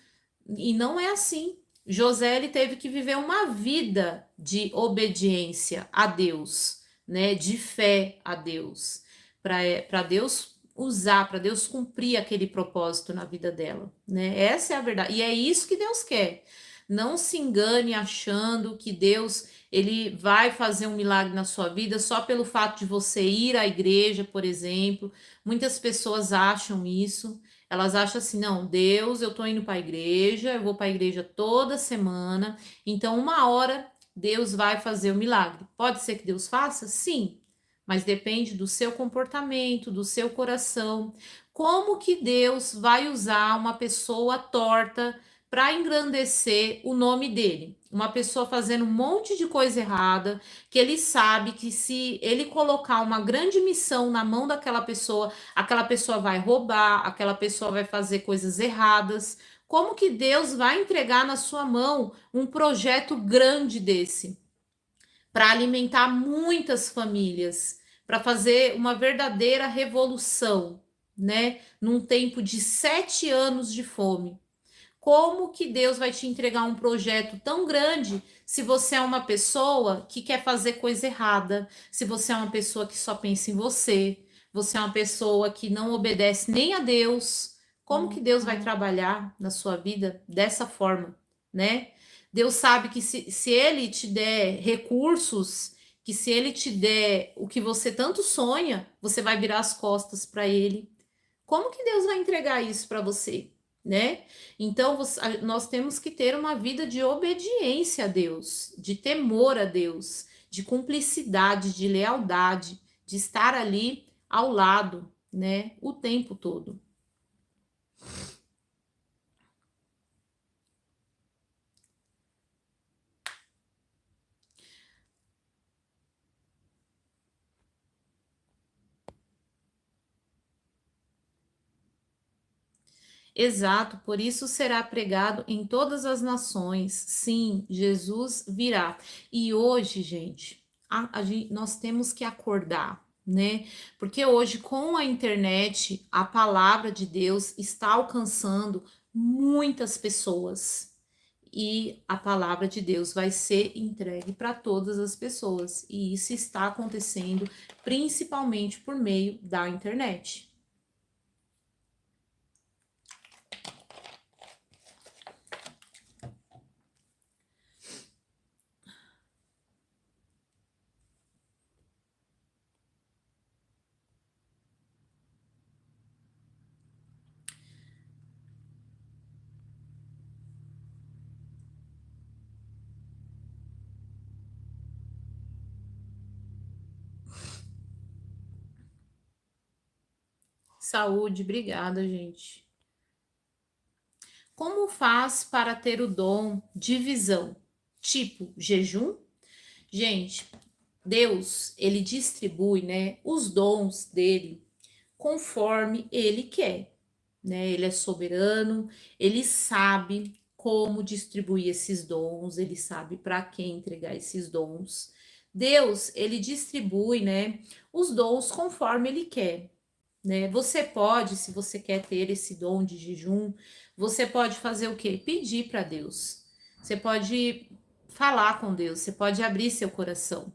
e não é assim. José ele teve que viver uma vida de obediência a Deus, né? De fé a Deus. Para Deus usar, para Deus cumprir aquele propósito na vida dela, né? Essa é a verdade. E é isso que Deus quer. Não se engane achando que Deus ele vai fazer um milagre na sua vida só pelo fato de você ir à igreja, por exemplo. Muitas pessoas acham isso. Elas acham assim, não, Deus, eu tô indo para a igreja, eu vou para a igreja toda semana, então uma hora Deus vai fazer o milagre. Pode ser que Deus faça? Sim, mas depende do seu comportamento, do seu coração. Como que Deus vai usar uma pessoa torta para engrandecer o nome dele? Uma pessoa fazendo um monte de coisa errada, que ele sabe que se ele colocar uma grande missão na mão daquela pessoa, aquela pessoa vai roubar, aquela pessoa vai fazer coisas erradas. Como que Deus vai entregar na sua mão um projeto grande desse? Para alimentar muitas famílias, para fazer uma verdadeira revolução, né? Num tempo de 7 anos de fome. Como que Deus vai te entregar um projeto tão grande se você é uma pessoa que quer fazer coisa errada, se você é uma pessoa que só pensa em você, você é uma pessoa que não obedece nem a Deus? Como que Deus vai trabalhar na sua vida dessa forma, né? Deus sabe que se Ele te der recursos, que se Ele te der o que você tanto sonha, você vai virar as costas para Ele. Como que Deus vai entregar isso para você, né? Então, nós temos que ter uma vida de obediência a Deus, de temor a Deus, de cumplicidade, de lealdade, de estar ali ao lado, né, o tempo todo. Exato, por isso será pregado em todas as nações. Sim, Jesus virá. E hoje, gente, nós temos que acordar, né? Porque hoje, com a internet, a palavra de Deus está alcançando muitas pessoas. E a palavra de Deus vai ser entregue para todas as pessoas. E isso está acontecendo principalmente por meio da internet. Saúde, obrigada, gente. Como faz para ter o dom de visão? Tipo, jejum? Gente, Deus, ele distribui, né, os dons dele conforme ele quer, né? Ele é soberano, ele sabe como distribuir esses dons, ele sabe para quem entregar esses dons. Deus, ele distribui, né, os dons conforme ele quer, né? Você pode, se você quer ter esse dom de jejum, você pode fazer o quê? Pedir para Deus. Você pode falar com Deus, você pode abrir seu coração.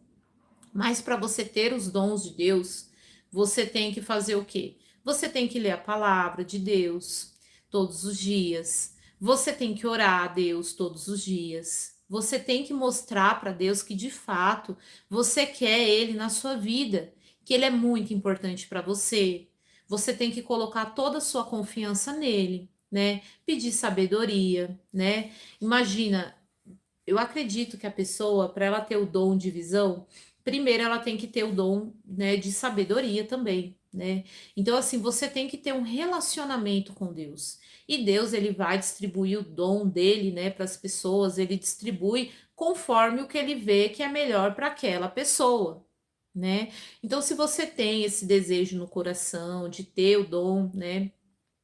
Mas para você ter os dons de Deus, você tem que fazer o quê? Você tem que ler a palavra de Deus todos os dias. Você tem que orar a Deus todos os dias. Você tem que mostrar para Deus que de fato você quer ele na sua vida, que ele é muito importante para você. Você tem que colocar toda a sua confiança nele, né? Pedir sabedoria, né? Imagina, eu acredito que a pessoa, para ela ter o dom de visão, primeiro ela tem que ter o dom, né, de sabedoria também, né? Então, assim, você tem que ter um relacionamento com Deus. E Deus, ele vai distribuir o dom dele, né, para as pessoas, ele distribui conforme o que ele vê que é melhor para aquela pessoa, né? Então, se você tem esse desejo no coração de ter o dom, né,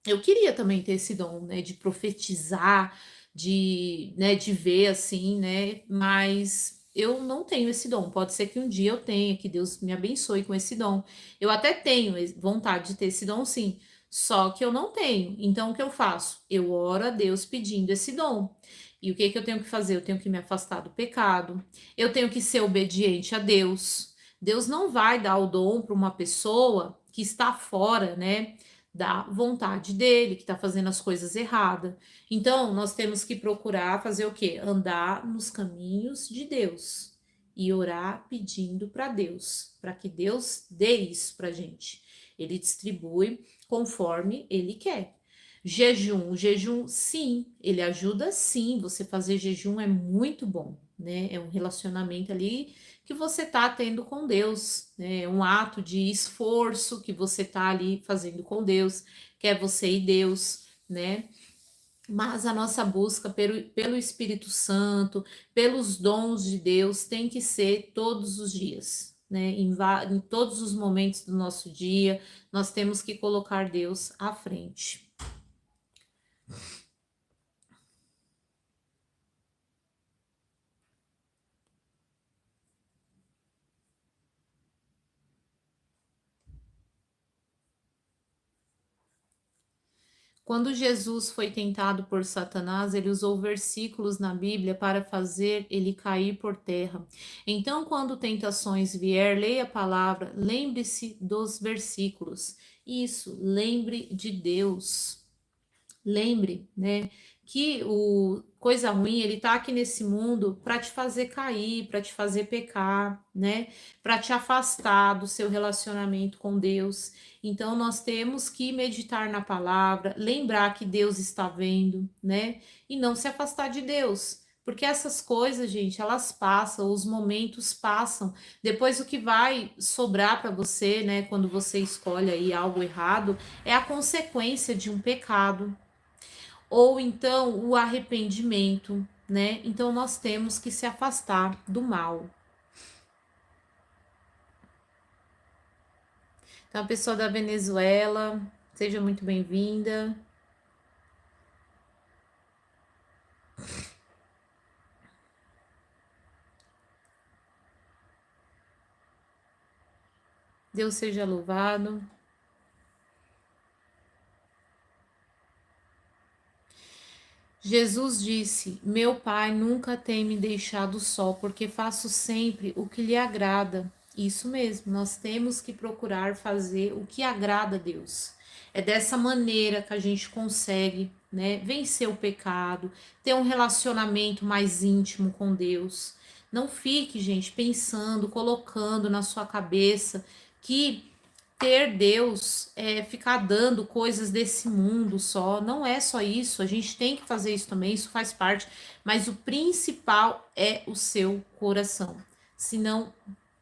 eu queria também ter esse dom, né, de profetizar, de, né, de ver assim, né, mas eu não tenho esse dom. Pode ser que um dia eu tenha, que Deus me abençoe com esse dom. Eu até tenho vontade de ter esse dom, sim, só que eu não tenho. Então, o que eu faço? Eu oro a Deus pedindo esse dom. E o que que eu tenho que fazer? Eu tenho que me afastar do pecado, eu tenho que ser obediente a Deus, Deus não vai dar o dom para uma pessoa que está fora, né, da vontade dele, que está fazendo as coisas erradas. Então, nós temos que procurar fazer o quê? Andar nos caminhos de Deus e orar pedindo para Deus, para que Deus dê isso para gente. Ele distribui conforme ele quer. Jejum, o jejum, sim, ele ajuda sim. Você fazer jejum é muito bom, né? É um relacionamento ali que você tá tendo com Deus, né? É um ato de esforço que você tá ali fazendo com Deus, que é você e Deus, né? Mas a nossa busca pelo Espírito Santo, pelos dons de Deus, tem que ser todos os dias, né? Em todos os momentos do nosso dia, nós temos que colocar Deus à frente. Quando Jesus foi tentado por Satanás, ele usou versículos na Bíblia para fazer ele cair por terra. Então, quando tentações vier, leia a palavra, lembre-se dos versículos. Isso, lembre de Deus. Lembre, né, que o coisa ruim, ele tá aqui nesse mundo para te fazer cair, para te fazer pecar, né? Para te afastar do seu relacionamento com Deus. Então nós temos que meditar na palavra, lembrar que Deus está vendo, né? E não se afastar de Deus. Porque essas coisas, gente, elas passam, os momentos passam. Depois o que vai sobrar para você, né, quando você escolhe aí algo errado, é a consequência de um pecado, ou então o arrependimento, né? Então nós temos que se afastar do mal. Então, a pessoa da Venezuela, seja muito bem-vinda. Deus seja louvado. Jesus disse: Meu Pai nunca tem me deixado só, porque faço sempre o que lhe agrada. Isso mesmo, nós temos que procurar fazer o que agrada a Deus. É dessa maneira que a gente consegue, né, vencer o pecado, ter um relacionamento mais íntimo com Deus. Não fique, gente, pensando, colocando na sua cabeça que ter Deus é ficar dando coisas desse mundo só. Não é só isso, a gente tem que fazer isso também, isso faz parte, mas o principal é o seu coração. Senão,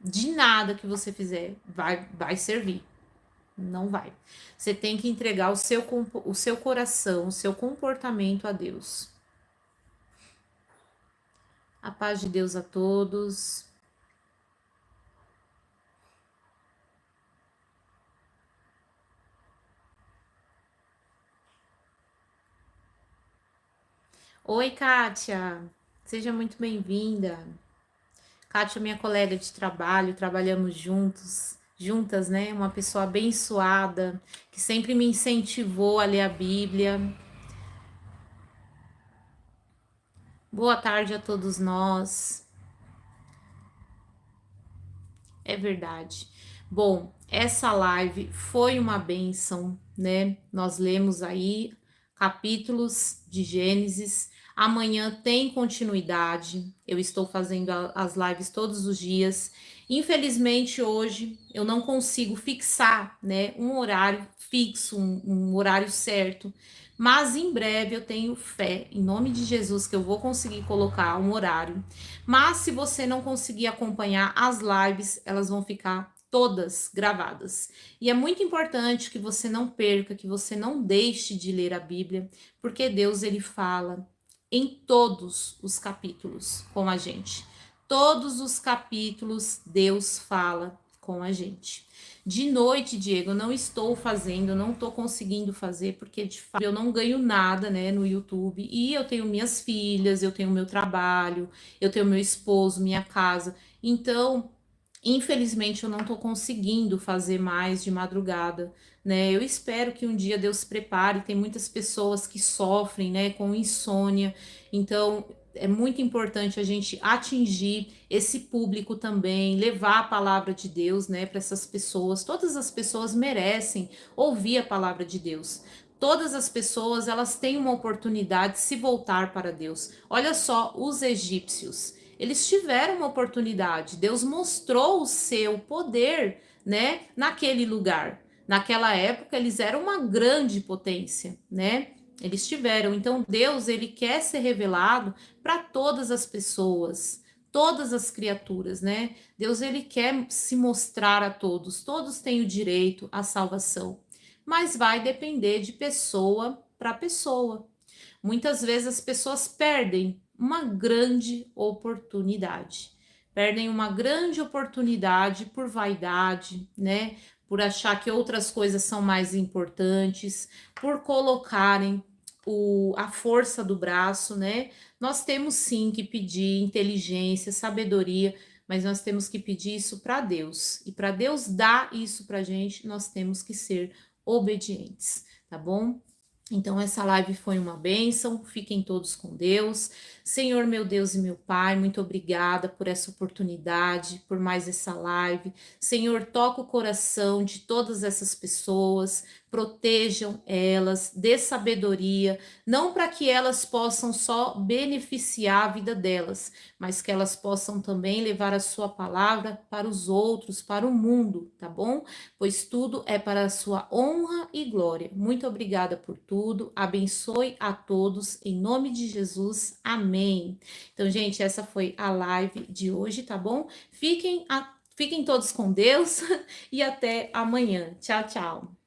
de nada que você fizer vai servir. Não vai. Você tem que entregar o seu coração, o seu comportamento a Deus. A paz de Deus a todos. Oi, Kátia. Seja muito bem-vinda. Kátia, minha colega de trabalho, trabalhamos juntas, né? Uma pessoa abençoada, que sempre me incentivou a ler a Bíblia. Boa tarde a todos nós. É verdade. Bom, essa live foi uma bênção, né? Nós lemos aí capítulos de Gênesis. Amanhã tem continuidade. Eu estou fazendo as lives todos os dias. Infelizmente, hoje eu não consigo fixar, né, um horário fixo, um horário certo. Mas em breve eu tenho fé, em nome de Jesus, que eu vou conseguir colocar um horário. Mas se você não conseguir acompanhar as lives, elas vão ficar todas gravadas. E é muito importante que você não perca, que você não deixe de ler a Bíblia, porque Deus ele fala em todos os capítulos com a gente. Todos os capítulos Deus fala com a gente. De noite, Diego, eu não estou fazendo, eu não estou conseguindo fazer, porque de fato eu não ganho nada, né, no YouTube. E eu tenho minhas filhas, eu tenho meu trabalho, eu tenho meu esposo, minha casa. Então, infelizmente, eu não estou conseguindo fazer mais de madrugada, né? Eu espero que um dia Deus prepare. Tem muitas pessoas que sofrem, né, com insônia. Então, é muito importante a gente atingir esse público também, levar a palavra de Deus, né, para essas pessoas. Todas as pessoas merecem ouvir a palavra de Deus. Todas as pessoas, elas têm uma oportunidade de se voltar para Deus. Olha só, os egípcios, eles tiveram uma oportunidade. Deus mostrou o seu poder, né, naquele lugar. Naquela época, eles eram uma grande potência, né? Eles tiveram. Então, Deus, ele quer ser revelado para todas as pessoas, todas as criaturas, né? Deus, ele quer se mostrar a todos. Todos têm o direito à salvação, mas vai depender de pessoa para pessoa. Muitas vezes as pessoas perdem uma grande oportunidade. Perdem uma grande oportunidade por vaidade, né? Por achar que outras coisas são mais importantes, por colocarem a força do braço, né? Nós temos sim que pedir inteligência, sabedoria, mas nós temos que pedir isso para Deus. E para Deus dar isso para a gente, nós temos que ser obedientes, tá bom? Então, essa live foi uma bênção. Fiquem todos com Deus. Senhor, meu Deus e meu Pai, muito obrigada por essa oportunidade, por mais essa live. Senhor, toca o coração de todas essas pessoas, protejam elas, dê sabedoria, não para que elas possam só beneficiar a vida delas, mas que elas possam também levar a sua palavra para os outros, para o mundo, tá bom? Pois tudo é para a sua honra e glória. Muito obrigada por tudo. Abençoe a todos em nome de Jesus. Amém. Então, gente, essa foi a live de hoje, tá bom? Fiquem todos com Deus e até amanhã. Tchau, tchau.